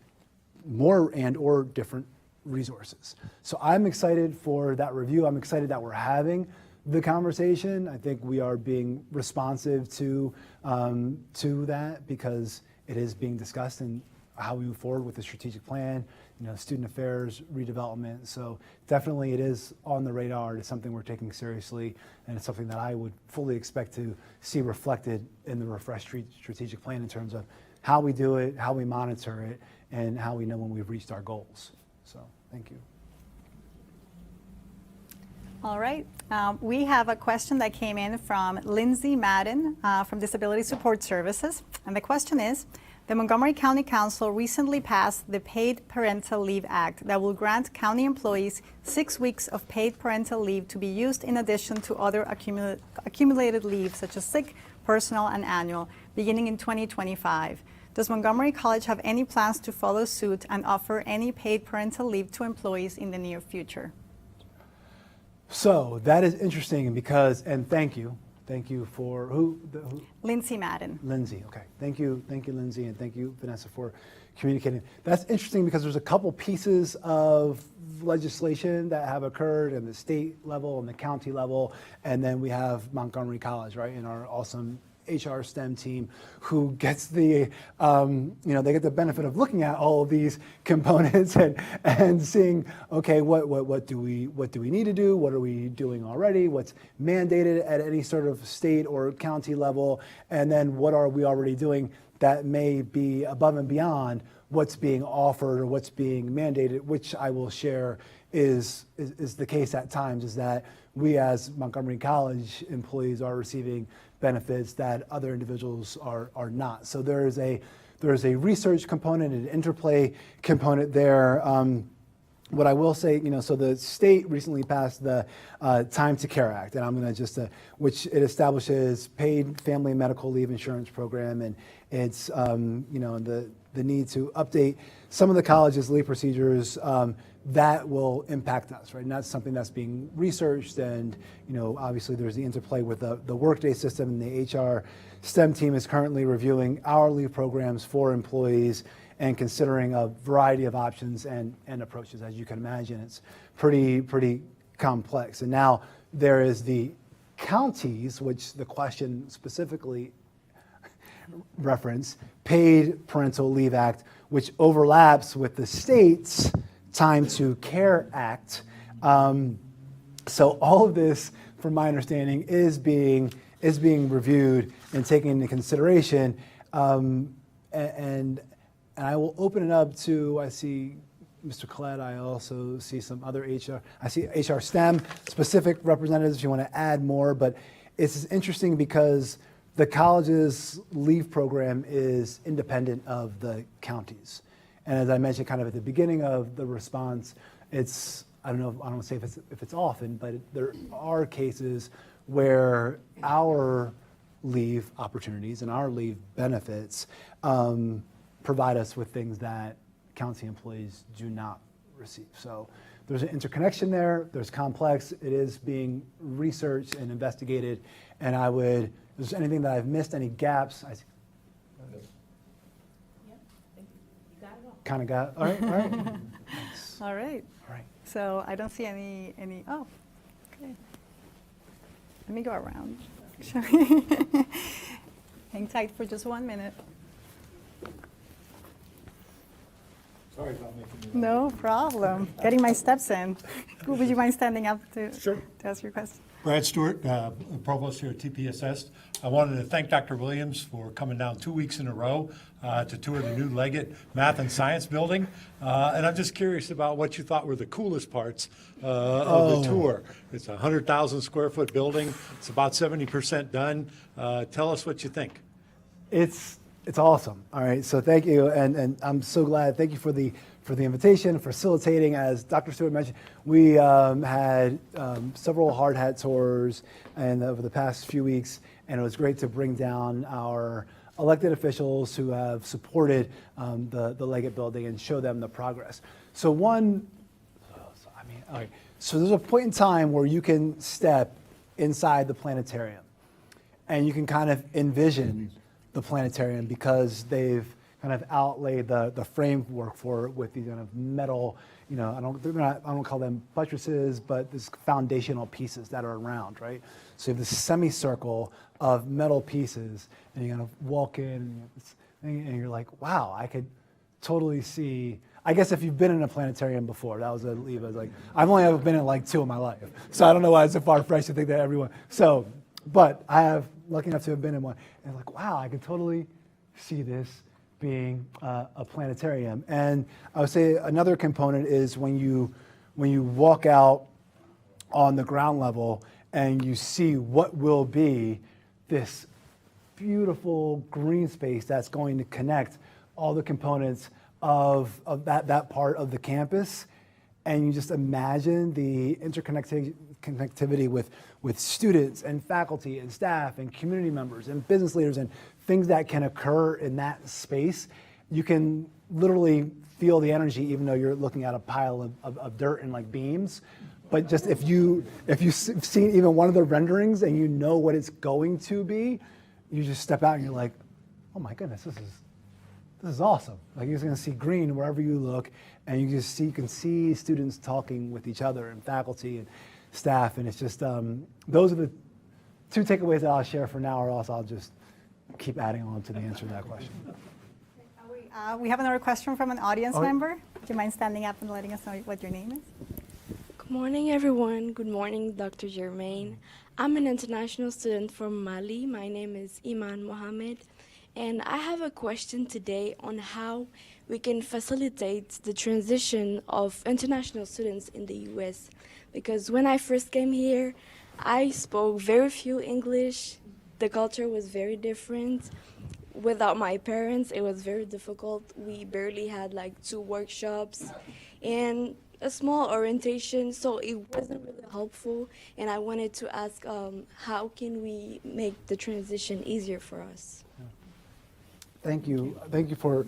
more and or different resources. So I'm excited for that review. I'm excited that we're having the conversation. I think we are being responsive to that because it is being discussed and how we move forward with the strategic plan, student affairs, redevelopment. So definitely it is on the radar. It's something we're taking seriously, and it's something that I would fully expect to see reflected in the refreshed strategic plan in terms of how we do it, how we monitor it, and how we know when we've reached our goals. So thank you. All right. We have a question that came in from Lindsay Madden from Disability Support Services. And the question is, The Montgomery County Council recently passed the Paid Parental Leave Act that will grant county employees 6 weeks of paid parental leave to be used in addition to other accumulated leave such as sick, personal, and annual, beginning in 2025. Does Montgomery College have any plans to follow suit and offer any paid parental leave to employees in the near future? So that is interesting because, and thank you for who? Lindsay Madden. Lindsay, okay. Thank you, Lindsay, and thank you, Vanessa, for communicating. That's interesting because there's a couple pieces of legislation that have occurred in the state level and the county level, and then we have Montgomery College, right, in our awesome HR STEM team who gets the, they get the benefit of looking at all of these components and seeing, okay, what do we need to do? What are we doing already? What's mandated at any sort of state or county level? And then what are we already doing that may be above and beyond what's being offered or what's being mandated, which I will share is the case at times, is that we as Montgomery College employees are receiving benefits that other individuals are not. So there is a research component, an interplay component there. What I will say, so the state recently passed the Time to Care Act, and I'm going to which it establishes paid family medical leave insurance program, and it's, the need to update some of the college's leave procedures that will impact us, right? And that's something that's being researched, and obviously there's the interplay with the workday system, and the HR STEM team is currently reviewing our leave programs for employees and considering a variety of options and approaches. As you can imagine, it's pretty complex. And now there is the counties, which the question specifically referenced, Paid Parental Leave Act, which overlaps with the state's Time to Care Act. So all of this, from my understanding, is being reviewed and taken into consideration. And I will open it up to, I see Mr. Collette, I also see some other I see HR STEM specific representatives if you want to add more, but it's interesting because the college's leave program is independent of the counties. And as I mentioned kind of at the beginning of the response, it's, I don't want to say if it's often, but there are cases where our leave opportunities and our leave benefits provide us with things that county employees do not receive. So there's an interconnection there, there's complex, it is being researched and investigated, and if there's anything that I've missed, any gaps, kind of got, all right. Nice. All right. So I don't see any, oh, okay. Let me go around, actually. Hang tight for just 1 minute. Sorry about making you. No problem. Getting my steps in. Would you mind standing up to Sure. ask your question? Brad Stewart, Provost here at TPSS. I wanted to thank Dr. Williams for coming down 2 weeks in a row to tour the new Leggett Math and Science Building. And I'm just curious about what you thought were the coolest parts of the tour. It's a 100,000 square foot building. It's about 70% done. Tell us what you think. It's awesome. All right, so thank you, and I'm so glad. Thank you for the invitation, facilitating. As Dr. Stewart mentioned, we had several hard hat tours and over the past few weeks, and it was great to bring down our elected officials who have supported the Leggett building and show them the progress. So so there's a point in time where you can step inside the planetarium, and you can kind of envision the planetarium because they've kind of outlaid the framework for it with these kind of metal, I don't call them buttresses, but these foundational pieces that are around, right? So you have this semicircle of metal pieces, and you kind of walk in, and you have this thing, and you're like, wow, I could totally see. I guess if you've been in a planetarium before, that was a leave. I was like, I've only ever been in like 2 in my life, so I don't know why it's so far-fetched to think that everyone. So, but I have lucky enough to have been in one, and like, wow, I can totally see this being a planetarium. And I would say another component is when you walk out on the ground level and you see what will be this beautiful green space that's going to connect all the components of that part of the campus, and you just imagine the interconnectivity with students and faculty and staff and community members and business leaders and things that can occur in that space. You can literally feel the energy even though you're looking at a pile of dirt and like beams. But just if you've seen even one of the renderings and you know what it's going to be, you just step out and you're like, oh my goodness, this is awesome. Like, you're going to see green wherever you look, and you can see students talking with each other and faculty and staff, and it's just those are the two takeaways that I'll share for now, or else I'll just keep adding on to the answer to that question. We have another question from an audience member. Do you mind standing up and letting us know what your name is? Good morning, everyone. Good morning, Dr. Jermaine. I'm an international student from Mali. My name is Iman Mohammed, and I have a question today on how we can facilitate the transition of international students in the U.S. Because when I first came here, I spoke very few English. The culture was very different. Without my parents, it was very difficult. We barely had like 2 workshops and a small orientation, so it wasn't really helpful. And I wanted to ask, how can we make the transition easier for us? Thank you for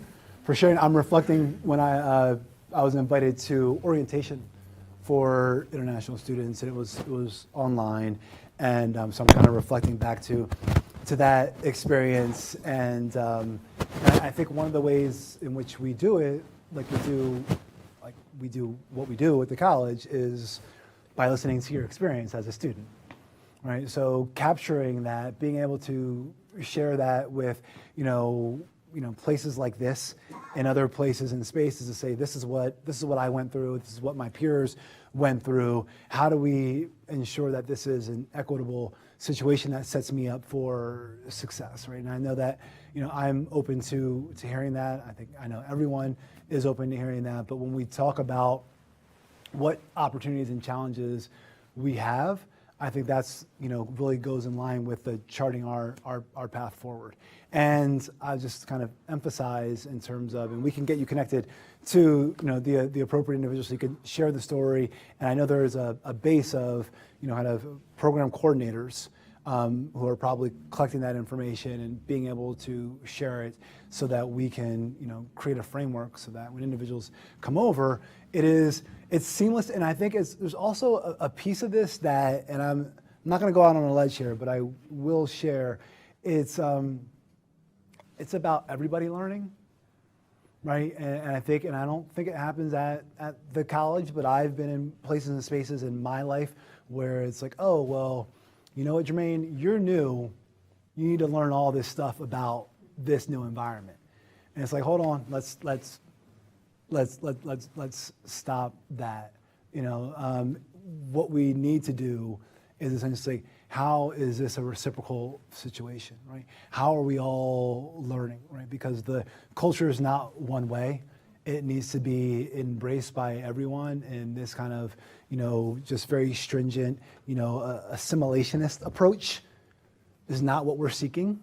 sharing. I'm reflecting when I was invited to orientation for international students, and it was online, and so I'm kind of reflecting back to that experience, and I think one of the ways in which we do it, like we do what we do at the college, is by listening to your experience as a student, right? So capturing that, being able to share that with, places like this and other places and spaces to say, this is what I went through, this is what my peers went through. How do we ensure that this is an equitable situation that sets me up for success, right? And I know that, I'm open to hearing that. I know everyone is open to hearing that. But when we talk about what opportunities and challenges we have, I think that's, really goes in line with the charting our path forward. And I just kind of emphasize in terms of, and we can get you connected to, the appropriate individuals so you can share the story. And I know there's a base of, kind of program coordinators who are probably collecting that information and being able to share it so that we can, create a framework so that when individuals come over, it's seamless. And I think there's also a piece of this that, and I'm not going to go out on a ledge here, but I will share. It's about everybody learning, right? And I don't think it happens at the college, but I've been in places and spaces in my life where it's like, oh, well, you know what, Jermaine, you're new. You need to learn all this stuff about this new environment. And it's like, hold on, let's stop that. What we need to do is essentially, how is this a reciprocal situation, right? How are we all learning, right? Because the culture is not one way. It needs to be embraced by everyone in this kind of, just very stringent, assimilationist approach is not what we're seeking,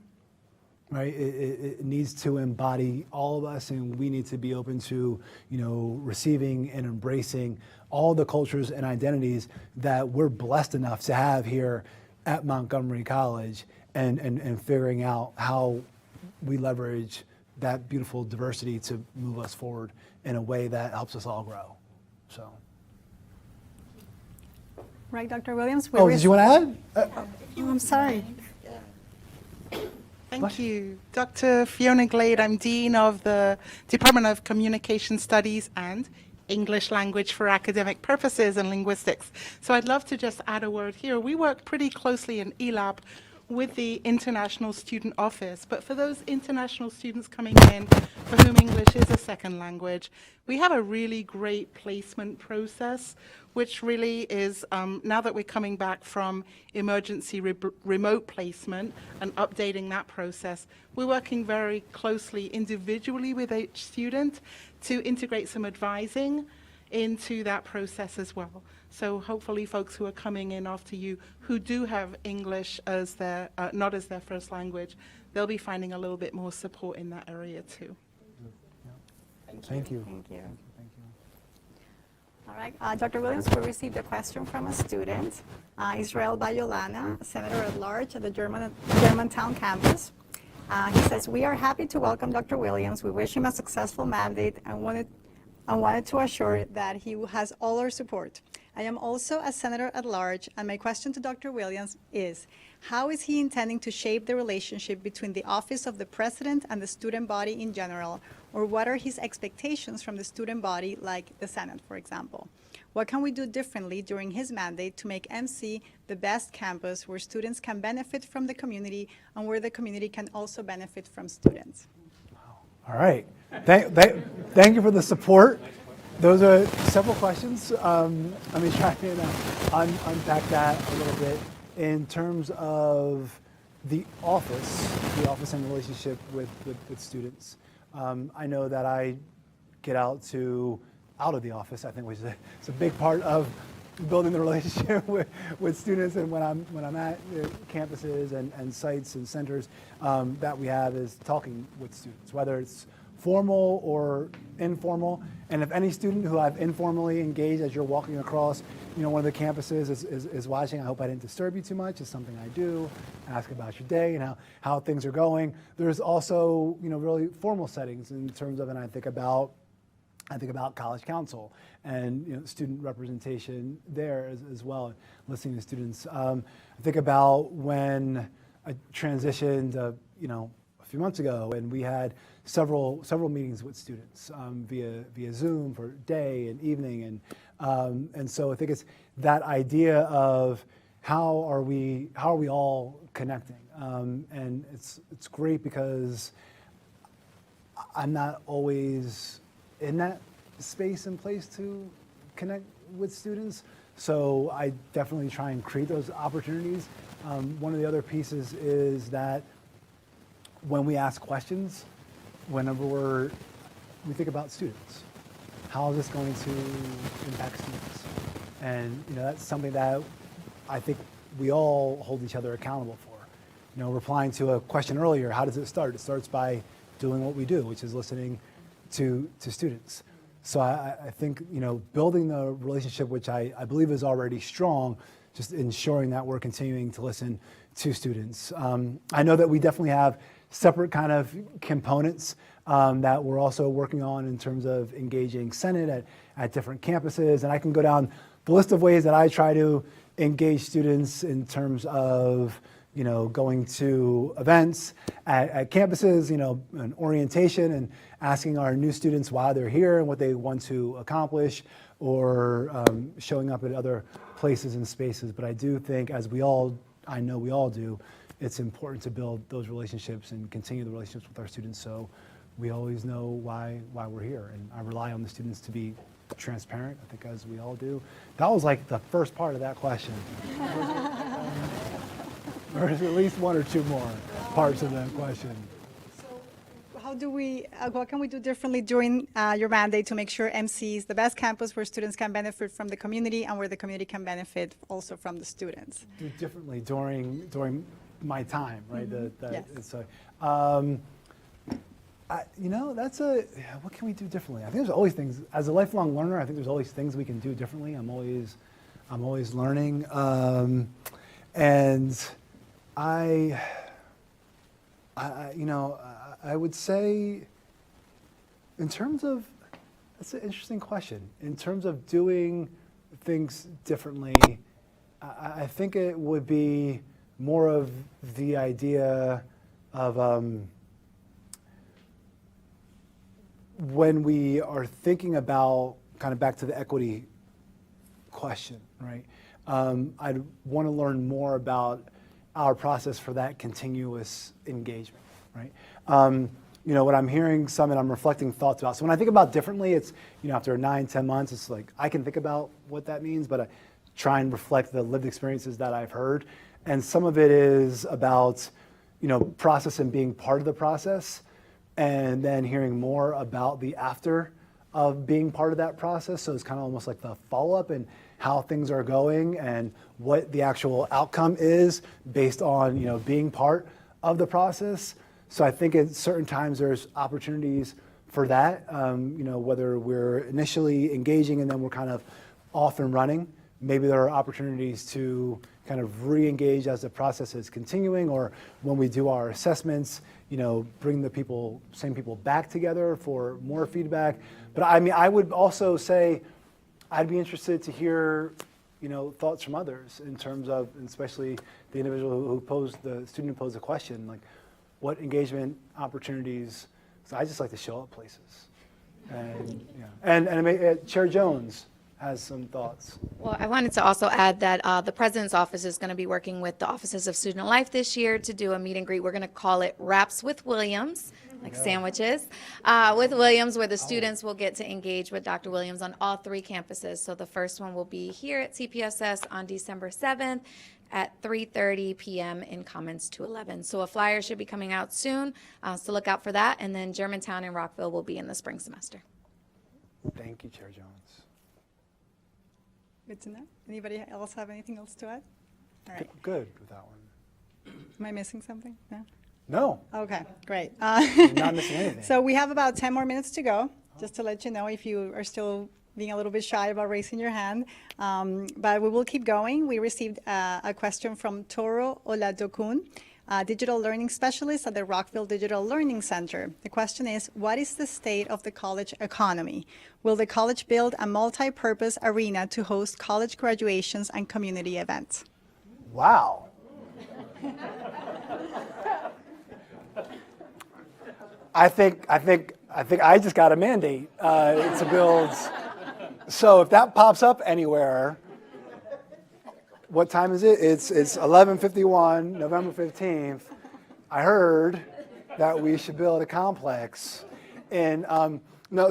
right? It needs to embody all of us, and we need to be open to, receiving and embracing all the cultures and identities that we're blessed enough to have here at Montgomery College, and figuring out how we leverage that beautiful diversity to move us forward in a way that helps us all grow. So. Right, Dr. Williams? Did you want to add? I'm sorry. Thank you. Dr. Fiona Glade, I'm Dean of the Department of Communication Studies and English Language for Academic Purposes and Linguistics. So I'd love to just add a word here. We work pretty closely in ELAB with the International Student Office, but for those international students coming in for whom English is a second language, we have a really great placement process, which really is, now that we're coming back from emergency remote placement and updating that process, we're working very closely individually with each student to integrate some advising into that process as well. So hopefully folks who are coming in after you who do have English as their, not as their first language, they'll be finding a little bit more support in that area too. Thank you. Thank you. Thank you. All right, Dr. Williams, we received a question from a student, Israel Bayolana, Senator at Large at the Germantown campus. He says, we are happy to welcome Dr. Williams. We wish him a successful mandate and wanted to assure that he has all our support. I am also a Senator at Large, and my question to Dr. Williams is, how is he intending to shape the relationship between the office of the president and the student body in general, or what are his expectations from the student body, like the Senate, for example? What can we do differently during his mandate to make MC the best campus where students can benefit from the community and where the community can also benefit from students? All right. Thank you for the support. Those are several questions. Let me try and unpack that a little bit in terms of the office and relationship with students. I know that I get out of the office, I think, which is it's a big part of building the relationship with students, and when I'm at campuses and sites and centers that we have is talking with students, whether it's formal or informal. And if any student who I've informally engaged as you're walking across, one of the campuses is watching, I hope I didn't disturb you too much. It's something I do. Ask about your day and how things are going. There's also, really formal settings in terms of, and I think about college council and student representation there as well, listening to students. I think about when I transitioned, a few months ago, and we had several meetings with students via Zoom for day and evening, and so I think it's that idea of how are we all connecting, and it's great because I'm not always in that space and place to connect with students, so I definitely try and create those opportunities. One of the other pieces is that when we ask questions, whenever we think about students, how is this going to impact students? And that's something that I think we all hold each other accountable for. Replying to a question earlier, how does it start? It starts by doing what we do, which is listening to students. So I think building the relationship, which I believe is already strong, just ensuring that we're continuing to listen to students. I know that we definitely have separate kind of components that we're also working on in terms of engaging Senate at different campuses. And I can go down the list of ways that I try to engage students in terms of going to events at campuses, an orientation and asking our new students why they're here and what they want to accomplish, or showing up at other places and spaces. But I do think, I know we all do, it's important to build those relationships and continue the relationships with our students so we always know why we're here. And I rely on the students to be transparent, I think, as we all do. That was like the first part of that question. There's at least one or two more parts of that question. What can we do differently during your mandate to make sure MC is the best campus where students can benefit from the community and where the community can benefit also from the students? Do differently during my time, right? Yes. What can we do differently? I think there's always things, as a lifelong learner, I think there's always things we can do differently. I'm always learning. And I would say, in terms of, that's an interesting question. In terms of doing things differently, I think it would be more of the idea of when we are thinking about, kind of back to the equity question, right? I'd want to learn more about our process for that continuous engagement, right? What I'm hearing some and I'm reflecting thoughts about. So when I think about differently, it's, after 9-10 months, it's like I can think about what that means, but I try and reflect the lived experiences that I've heard. And some of it is about, process and being part of the process, and then hearing more about the after of being part of that process. So it's kind of almost like the follow-up and how things are going and what the actual outcome is based on, being part of the process. So I think at certain times there's opportunities for that. Whether we're initially engaging and then we're kind of off and running, maybe there are opportunities to kind of re-engage as the process is continuing, or when we do our assessments, bring the same people back together for more feedback. But I would also say I'd be interested to hear, thoughts from others in terms of, especially the individual the student who posed the question, like what engagement opportunities. So I just like to show up places, and Chair Jones has some thoughts. Well, I wanted to also add that the President's Office is going to be working with the Offices of Student Life this year to do a meet and greet. We're going to call it Wraps with Williams, like sandwiches, with Williams, where the students will get to engage with Dr. Williams on all 3 campuses. So the first one will be here at CPSS on December 7th at 3:30 p.m. in Commons 211. So a flyer should be coming out soon, so look out for that. And then Germantown and Rockville will be in the spring semester. Thank you, Chair Jones. Good to know. Anybody else have anything else to add? All right. Good with that one. Am I missing something? No? No, Okay, great. not missing anything. So we have about 10 more minutes to go, just to let you know if you are still being a little bit shy about raising your hand. But we will keep going. We received a question from Toro Oladokun, Digital Learning Specialist at the Rockville Digital Learning Center. The question is, what is the state of the college economy? Will the college build a multi-purpose arena to host college graduations and community events? Wow. I think I just got a mandate to build. So if that pops up anywhere, what time is it? It's 11:51, November 15th. I heard that we should build a complex. And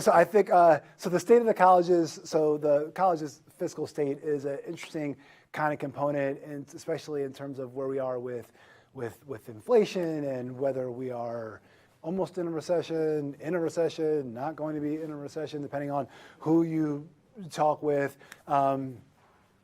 so I think, so the state of the colleges, so the college's fiscal state is an interesting kind of component, and especially in terms of where we are with inflation and whether we are almost in a recession, not going to be in a recession, depending on who you talk with.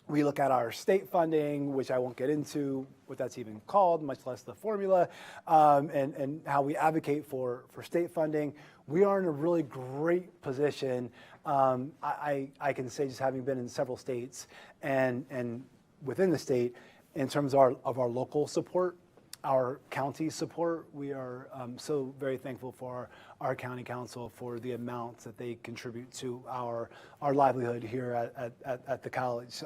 We look at our state funding, which I won't get into what that's even called, much less the formula, and how we advocate for state funding. We are in a really great position. I can say, just having been in several states and within the state, in terms of our local support, our county support, we are so very thankful for our county council for the amounts that they contribute to our livelihood here at the college.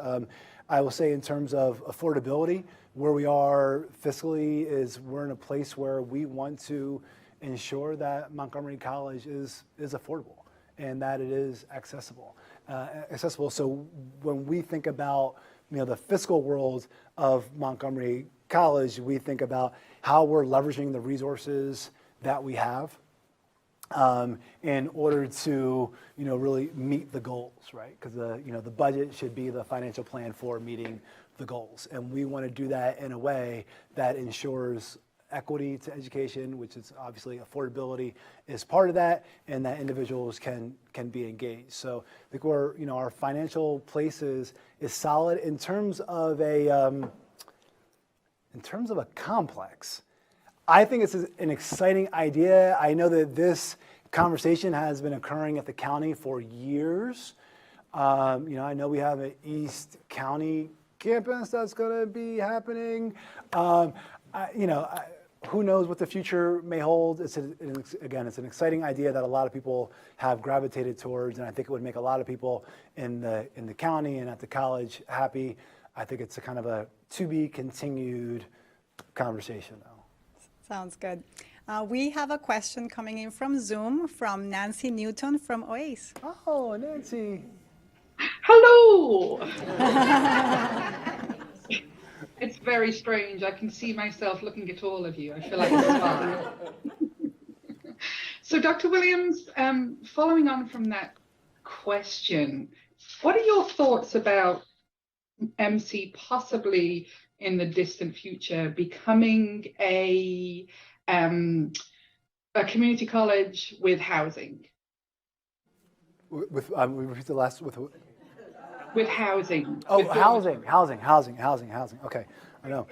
I will say, in terms of affordability, where we are fiscally is we're in a place where we want to ensure that Montgomery College is affordable and that it is accessible. So when we think about the fiscal world of Montgomery College, we think about how we're leveraging the resources that we have in order to really meet the goals, right? Because the budget should be the financial plan for meeting the goals, and we want to do that in a way that ensures equity to education, which is obviously affordability is part of that, and that individuals can be engaged. So I think our financial place is solid. In terms of a complex, I think it's an exciting idea. I know that this conversation has been occurring at the county for years. I know we have an East County campus that's going to be happening. Who knows what the future may hold. It's an exciting idea that a lot of people have gravitated towards, and I think it would make a lot of people in the county and at the college happy. I think it's a kind of a to be continued conversation, though. Sounds good. We have a question coming in from Zoom from Nancy Newton from OASE. Oh, Nancy. Hello. It's very strange. I can see myself looking at all of you. I feel like a spy. So, Dr. Williams, following on from that question, what are your thoughts about MC possibly in the distant future becoming a community college with housing? With repeat the last with housing. Oh, housing. Okay, I know.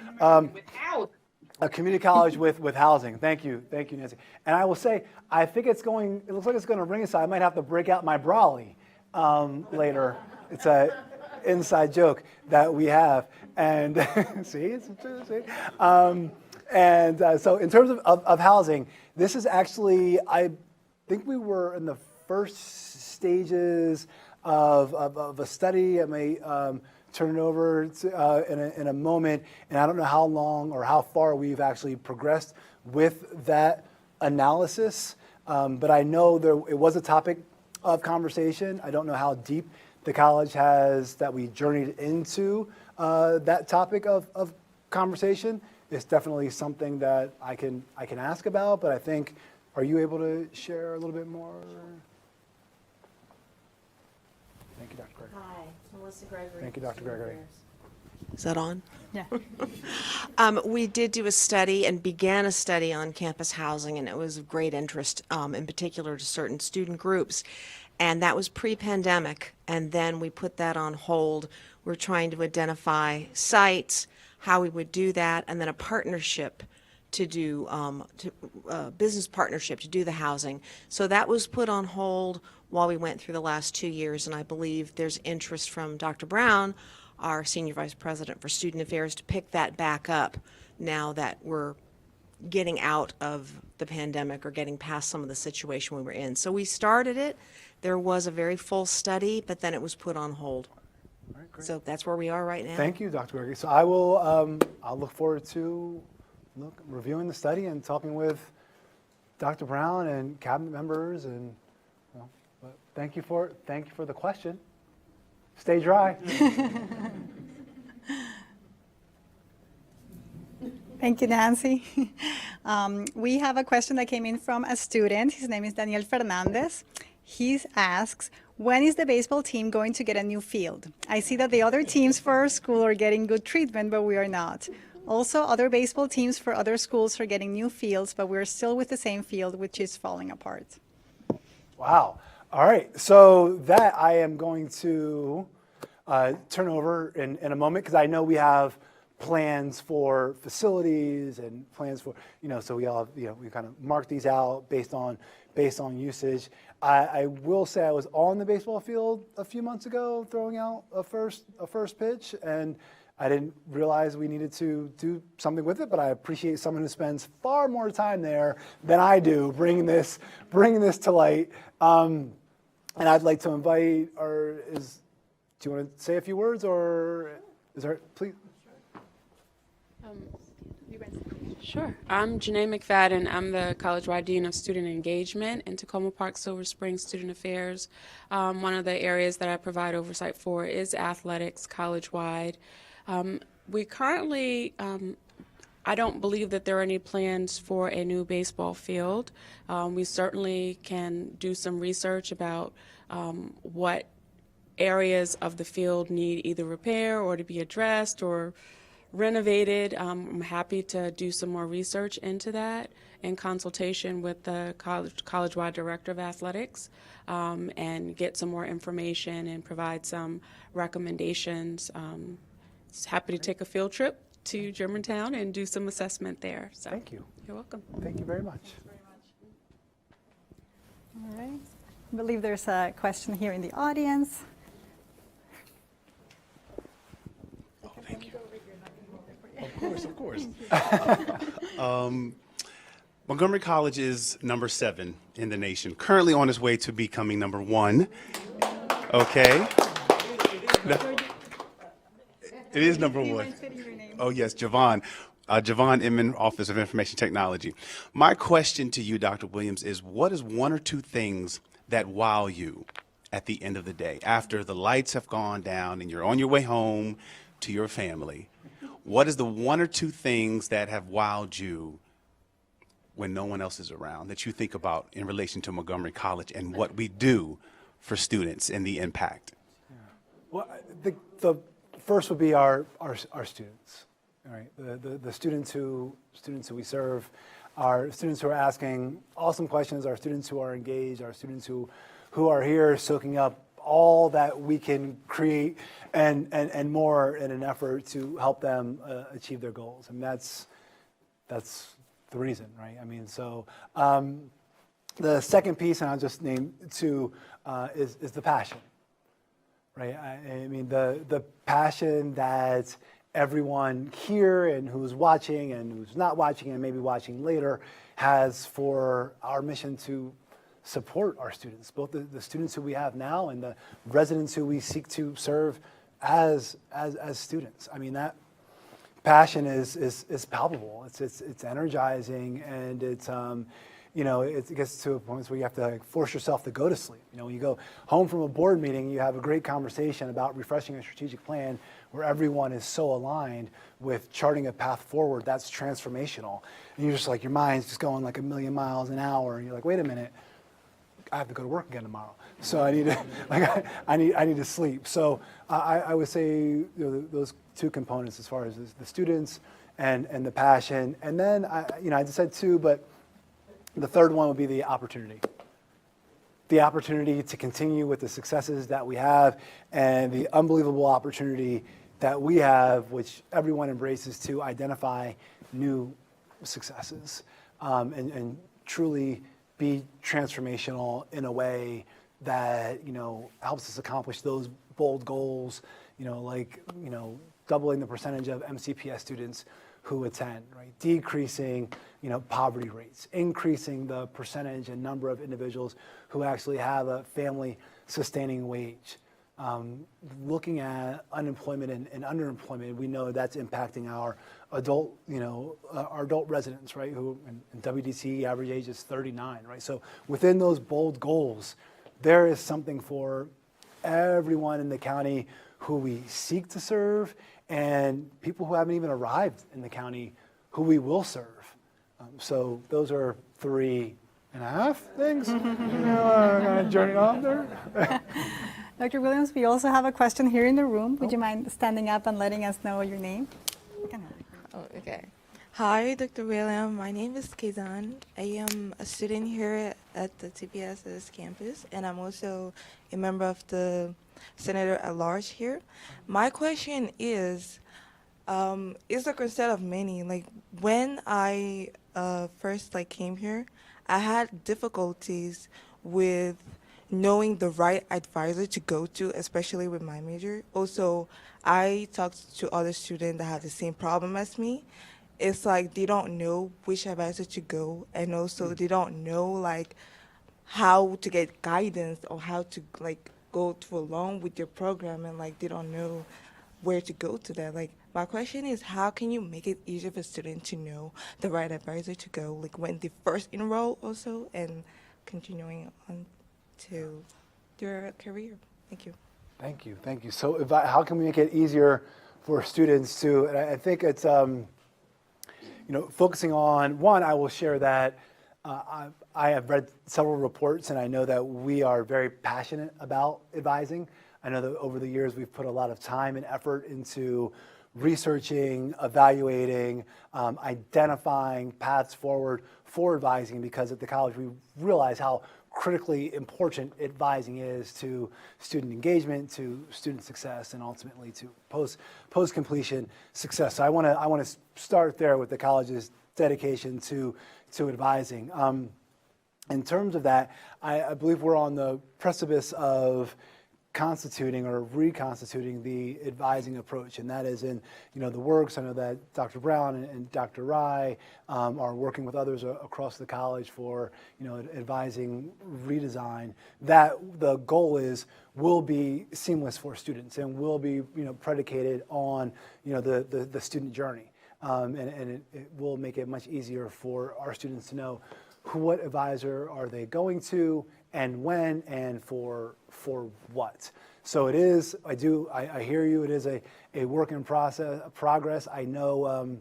With housing. A community college with housing. Thank you, Nancy. And I will say, I think it looks like it's going to ring aside. I might have to break out my brolly later. It's a inside joke that we have. And see. So in terms of housing, this is actually, I think we were in the first stages of a study. I may turn it over in a moment, and I don't know how long or how far we've actually progressed with that analysis, but I know it was a topic of conversation. I don't know how deep the college has that we journeyed into that topic of conversation. It's definitely something that I can ask about, but I think, are you able to share a little bit more? Thank you, Dr. Gregory. Hi, Melissa Gregory. Thank you, Dr. Gregory. Is that on? Yeah. We did do a study and began a study on campus housing, and it was of great interest, in particular to certain student groups. And that was pre-pandemic, and then we put that on hold. We're trying to identify sites, how we would do that, and then a partnership to do, business partnership to do the housing. So that was put on hold while we went through the last 2 years, and I believe there's interest from Dr. Brown, our Senior Vice President for Student Affairs, to pick that back up now that we're getting out of the pandemic or getting past some of the situation we were in. So we started it. There was a very full study, but then it was put on hold. All right, great. So that's where we are right now. Thank you, Dr. Gregory. So I will, I'll look forward to reviewing the study and talking with Dr. Brown and cabinet members, and but thank you for the question. Stay dry. Thank you, Nancy. We have a question that came in from a student. His name is Daniel Fernandez. He asks, when is the baseball team going to get a new field? I see that the other teams for our school are getting good treatment, but we are not. Also, other baseball teams for other schools are getting new fields, but we're still with the same field, which is falling apart. Wow. All right. So that I am going to turn over in a moment, because I know we have plans for facilities and plans for, so we all have, we kind of mark these out based on usage. I will say I was on the baseball field a few months ago throwing out a first pitch, and I didn't realize we needed to do something with it, but I appreciate someone who spends far more time there than I do bringing this to light. And I'd like to invite, do you want to say a few words, or is there, please? Sure. I'm Jermaine McFadden. I'm the College-wide Dean of Student Engagement in Takoma Park, Silver Spring Student Affairs. One of the areas that I provide oversight for is athletics, college-wide. We currently, I don't believe that there are any plans for a new baseball field. We certainly can do some research about what areas of the field need either repair or to be addressed or renovated. I'm happy to do some more research into that in consultation with the college-wide director of athletics, and get some more information and provide some recommendations. Happy to take a field trip to Germantown and do some assessment there. So Thank you. You're welcome. Thank you very much. All right. I believe there's a question here in the audience. Oh, thank you. Of course. Montgomery College is number 7 in the nation, currently on its way to becoming number 1. Okay. It is number 1. Oh, yes, Javon. Javon Inman, Office of Information Technology. My question to you, Dr. Williams, is what is one or two things that wow you at the end of the day, after the lights have gone down and you're on your way home to your family? What is the one or two things that have wowed you when no one else is around that you think about in relation to Montgomery College and what we do for students and the impact? Yeah. Well, the first would be our students. All right, the students who we serve, our students who are asking awesome questions, our students who are engaged, our students who are here soaking up all that we can create and more in an effort to help them achieve their goals. And that's that's the reason, right? I mean, so the second piece, and I'll just name two, is the passion, right? I mean, the passion that everyone here and who's watching and who's not watching and maybe watching later has for our mission to support our students, both the students who we have now and the residents who we seek to serve as students. I mean, that passion is palpable. It's energizing, and it's it gets to a point where you have to force yourself to go to sleep. When you go home from a board meeting, you have a great conversation about refreshing a strategic plan where everyone is so aligned with charting a path forward that's transformational. And you're just like, your mind's just going like a million miles an hour, and you're like, wait a minute, I have to go to work again tomorrow. So I need to, I need to sleep. So I would say those two components as far as the students and the passion. And then I just said two, but the third one would be the opportunity. The opportunity to continue with the successes that we have and the unbelievable opportunity that we have, which everyone embraces, to identify new successes and truly be transformational in a way that helps us accomplish those bold goals, doubling the percentage of MCPS students who attend, right? Decreasing, poverty rates, increasing the percentage and number of individuals who actually have a family sustaining wage. Looking at unemployment and underemployment, we know that's impacting our adult, our adult residents, right? Who in WDC average age is 39, right? So within those bold goals, there is something for everyone in the county who we seek to serve, and people who haven't even arrived in the county who we will serve. So those are 3.5 things. Kind of journeying on there. Dr. Williams, we also have a question here in the room. Would you mind standing up and letting us know your name? Oh, okay. Hi, Dr. William. My name is Kizan. I am a student here at the TPS's campus, and I'm also a member of the Senator at Large here. My question is the concern of many. Like, when I first came here, I had difficulties with knowing the right advisor to go to, especially with my major. Also, I talked to other students that have the same problem as me. It's like they don't know which advisor to go, and also they don't know how to get guidance or how to go to along with your program, and they don't know where to go to that. My question is, how can you make it easier for students to know the right advisor to go, when they first enroll also, and continuing on to their career? Thank you. Thank you. So how can we make it easier for students to, and I think it's, focusing on, one, I will share that I have read several reports, and I know that we are very passionate about advising. I know that over the years we've put a lot of time and effort into researching, evaluating, identifying paths forward for advising, because at the college we realize how critically important advising is to student engagement, to student success, and ultimately to post-completion success. So I want to start there with the college's dedication to advising. In terms of that, I believe we're on the precipice of constituting or reconstituting the advising approach, and that is in the works. I know that Dr. Brown and Dr. Rye are working with others across the college for advising redesign. That the goal will be seamless for students and will be predicated on the student journey, and it will make it much easier for our students to know what advisor are they going to, and when, and for what. So it is, I hear you, it is a work in progress. I know,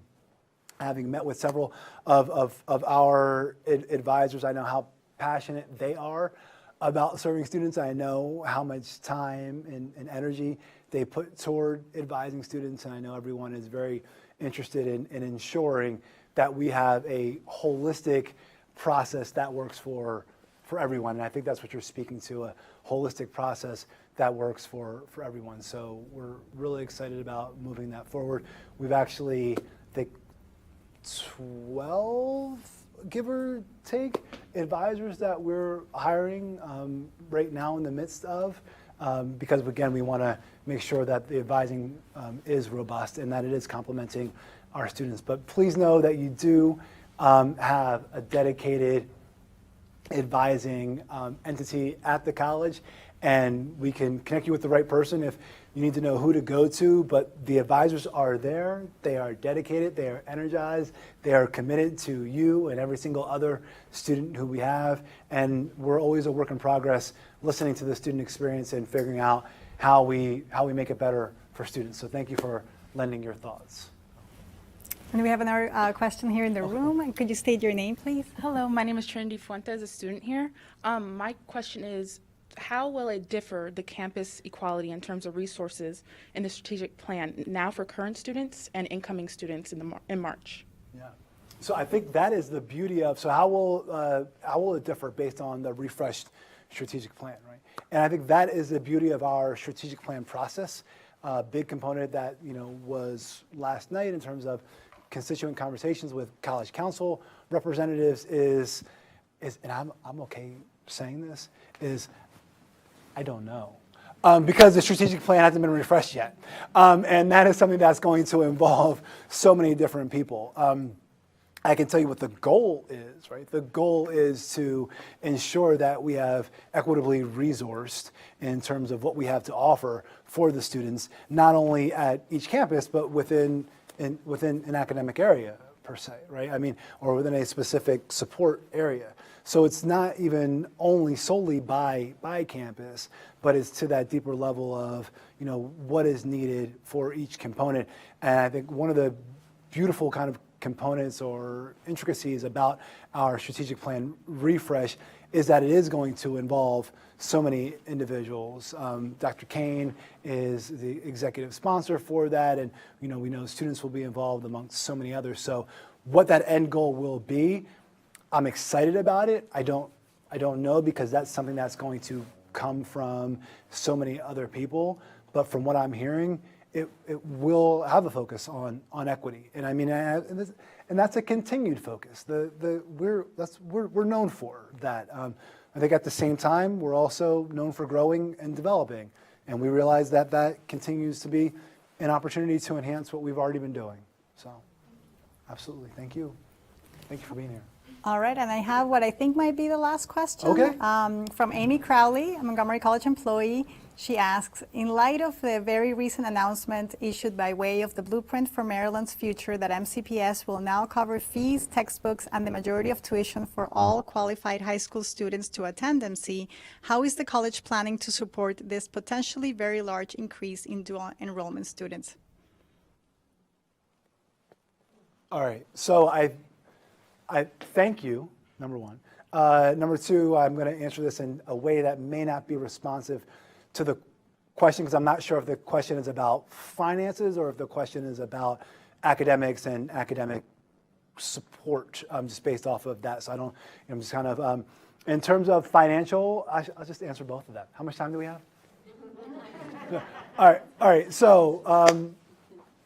having met with several of our advisors, I know how passionate they are about serving students. I know how much time and energy they put toward advising students, and I know everyone is very interested in ensuring that we have a holistic process that works for everyone. And I think that's what you're speaking to, a holistic process that works for everyone. So we're really excited about moving that forward. We've actually, I think 12, give or take, advisors that we're hiring right now in the midst of, because again, we want to make sure that the advising is robust and that it is complementing our students. But please know that you do have a dedicated advising entity at the college, and we can connect you with the right person if you need to know who to go to. But the advisors are there, they are dedicated, they are energized, they are committed to you and every single other student who we have, and we're always a work in progress, listening to the student experience and figuring out how we make it better for students. So thank you for lending your thoughts. And we have another question here in the room. Could you state your name, please? Hello, my name is Trinity Fuentes, a student here. My question is, how will it differ, the campus equality, in terms of resources in the strategic plan now for current students and incoming students in March? Yeah. So I think that is the beauty of, so how will it differ based on the refreshed strategic plan, right? And I think that is the beauty of our strategic plan process. A big component that, was last night in terms of constituent conversations with college council representatives is, and I'm okay saying this, is I don't know. Because the strategic plan hasn't been refreshed yet. And that is something that's going to involve so many different people. I can tell you what the goal is, right? The goal is to ensure that we have equitably resourced in terms of what we have to offer for the students, not only at each campus, but within an academic area per se, right? I mean, or within a specific support area. So it's not even only solely by campus, but it's to that deeper level of, what is needed for each component. And I think one of the beautiful kind of components or intricacies about our strategic plan refresh is that it is going to involve so many individuals. Dr. Kane is the executive sponsor for that, and we know students will be involved amongst so many others. So what that end goal will be, I'm excited about it. I don't know, because that's something that's going to come from so many other people. But from what I'm hearing, it will have a focus on equity, and I mean, and that's a continued focus. We're known for that. I think at the same time, we're also known for growing and developing, and we realize that continues to be an opportunity to enhance what we've already been doing. So, absolutely, thank you for being here. All right, and I have what I think might be the last question. Okay. From Amy Crowley, a Montgomery College employee. She asks, in light of the very recent announcement issued by way of the Blueprint for Maryland's Future that MCPS will now cover fees, textbooks, and the majority of tuition for all qualified high school students to attend MC, how is the college planning to support this potentially very large increase in dual enrollment students? All right, so I thank you, number one. Number two, I'm going to answer this in a way that may not be responsive to the question, because I'm not sure if the question is about finances or if the question is about academics and academic support, just based off of that. So I'm just kind of, in terms of financial, I'll just answer both of that. How much time do we have? All right. So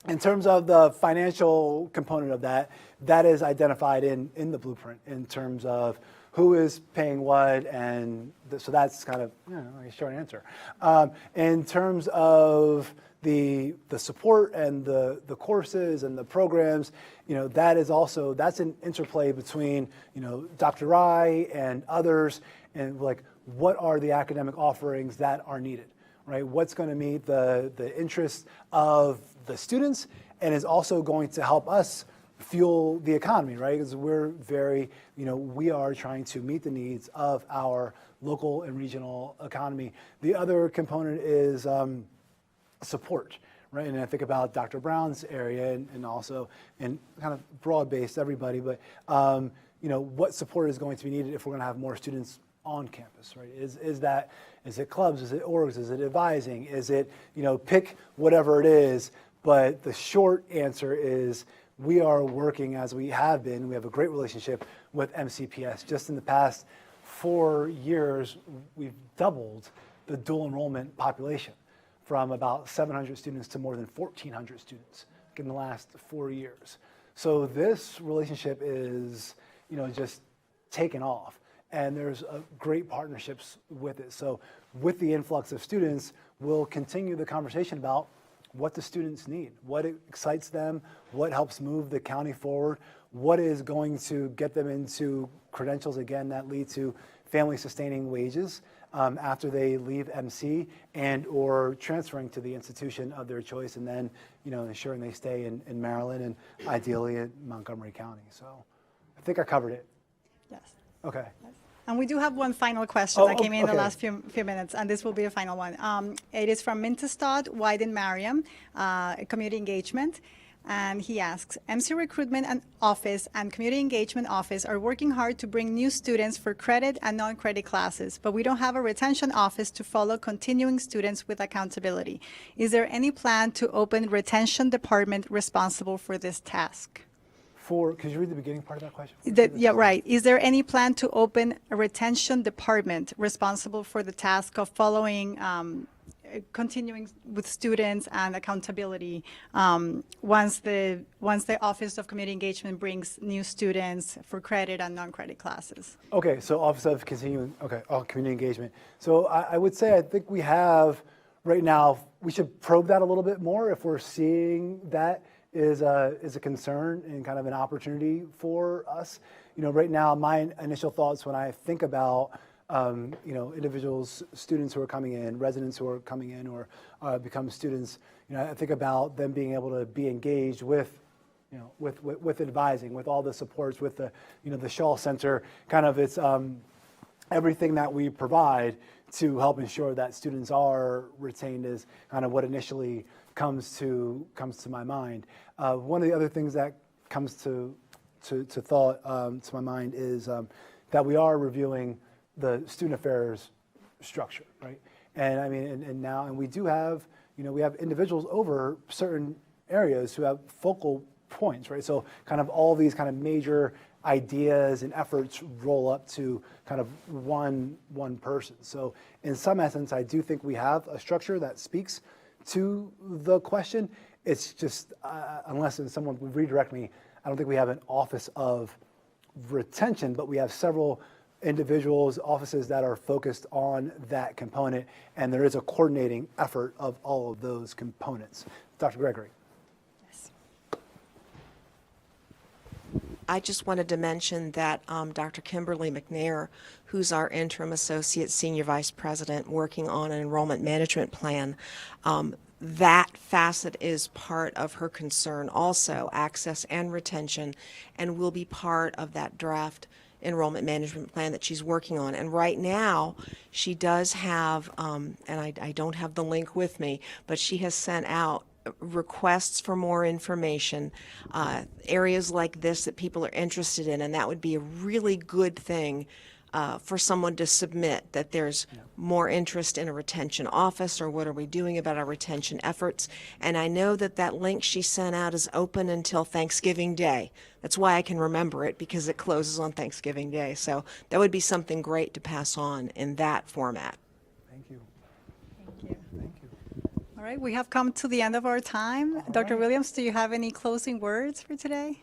in terms of the financial component of that, that is identified in the blueprint in terms of who is paying what, and so that's kind of a short answer. In terms of the support and the courses and the programs, that's an interplay between Dr. Rai and others, and like what are the academic offerings that are needed, right? What's going to meet the interests of the students and is also going to help us fuel the economy, right? Because we're very, we are trying to meet the needs of our local and regional economy. The other component is support, right? And I think about Dr. Brown's area and also in kind of broad-based everybody, but what support is going to be needed if we're going to have more students on campus, right? Is it clubs? Is it orgs? Is it advising? Is it, pick whatever it is. But the short answer is we are working as we have been. We have a great relationship with MCPS. Just in the past 4 years, we've doubled the dual enrollment population from about 700 students to more than 1,400 students in the last 4 years. So this relationship is, just taken off. And there's great partnerships with it. So with the influx of students, we'll continue the conversation about what the students need, what excites them, what helps move the county forward, what is going to get them into credentials, again, that lead to family-sustaining wages after they leave MC and or transferring to the institution of their choice, and then, ensuring they stay in Maryland and ideally in Montgomery County. So I think I covered it. Yes. Okay. And we do have one final question that came in the okay. last few minutes, and this will be a final one. It is from Mintestad Wyden Mariam, Community Engagement, and he asks, MC Recruitment and Office and Community Engagement Office are working hard to bring new students for credit and non-credit classes, but we don't have a retention office to follow continuing students with accountability. Is there any plan to open retention department responsible for this task? Could you read the beginning part of that question? Yeah, right. Is there any plan to open a retention department responsible for the task of following, continuing with students and accountability once the Office of Community Engagement brings new students for credit and non-credit classes? Okay, so Office of Community Engagement. So I would say I think we have right now, we should probe that a little bit more if we're seeing that is a concern and kind of an opportunity for us. Right now, my initial thoughts when I think about, individuals, students who are coming in, residents who are coming in or become students, I think about them being able to be engaged with, with advising, with all the supports, with the, the Shaw Center, kind of it's everything that we provide to help ensure that students are retained is kind of what initially comes to my mind. One of the other things that comes to thought to my mind is that we are reviewing the student affairs structure, right? And I mean, and we do have, we have individuals over certain areas who have focal points, right? So kind of all these kind of major ideas and efforts roll up to kind of one person. So in some essence, I do think we have a structure that speaks to the question. It's just, unless someone would redirect me, I don't think we have an office of retention, but we have several individuals, offices that are focused on that component, and there is a coordinating effort of all of those components. Dr. Gregory. Yes. I just wanted to mention that Dr. Kimberly McNair, who's our interim associate senior vice president working on an enrollment management plan, that facet is part of her concern also, access and retention, and will be part of that draft enrollment management plan that she's working on. And right now, she does have, and I don't have the link with me, but she has sent out requests for more information, areas like this that people are interested in, and that would be a really good thing for someone to submit, that there's more interest in a retention office, or what are we doing about our retention efforts. And I know that that link she sent out is open until Thanksgiving Day. That's why I can remember it, because it closes on Thanksgiving Day. So that would be something great to pass on in that format. Thank you. Thank you. Thank you. All right, we have come to the end of our time. Dr. Williams, do you have any closing words for today?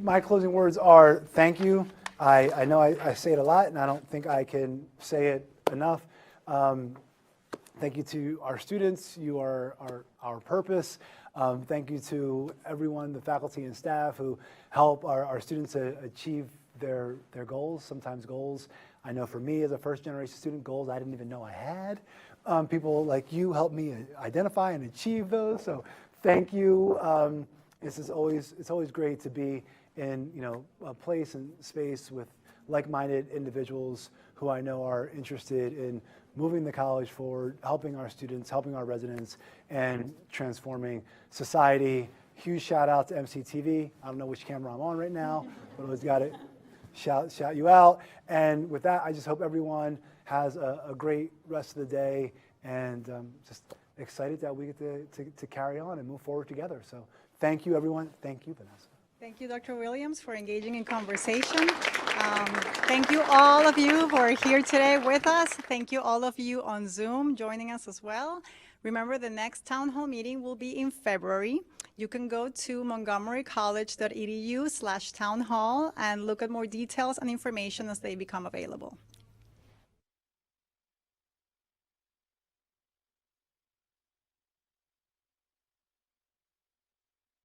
My closing words are thank you. I know I say it a lot, and I don't think I can say it enough. Thank you to our students. You are our purpose. Thank you to everyone, the faculty and staff who help our students achieve their goals, sometimes goals. I know for me as a first generation student, goals I didn't even know I had. People like you help me identify and achieve those. So thank you. It's always great to be in a place and space with like-minded individuals who I know are interested in moving the college forward, helping our students, helping our residents, and transforming society. Huge shout out to MCTV. I don't know which camera I'm on right now, but I always got to shout you out. And with that, I just hope everyone has a great rest of the day, and just excited that we get to carry on and move forward together. So thank you, everyone. Thank you, Vanessa. Thank you, Dr. Williams, for engaging in conversation. Thank you, all of you who are here today with us. Thank you, all of you on Zoom, joining us as well. Remember, the next town hall meeting will be in February. You can go to montgomerycollege.edu/town hall and look at more details and information as they become available.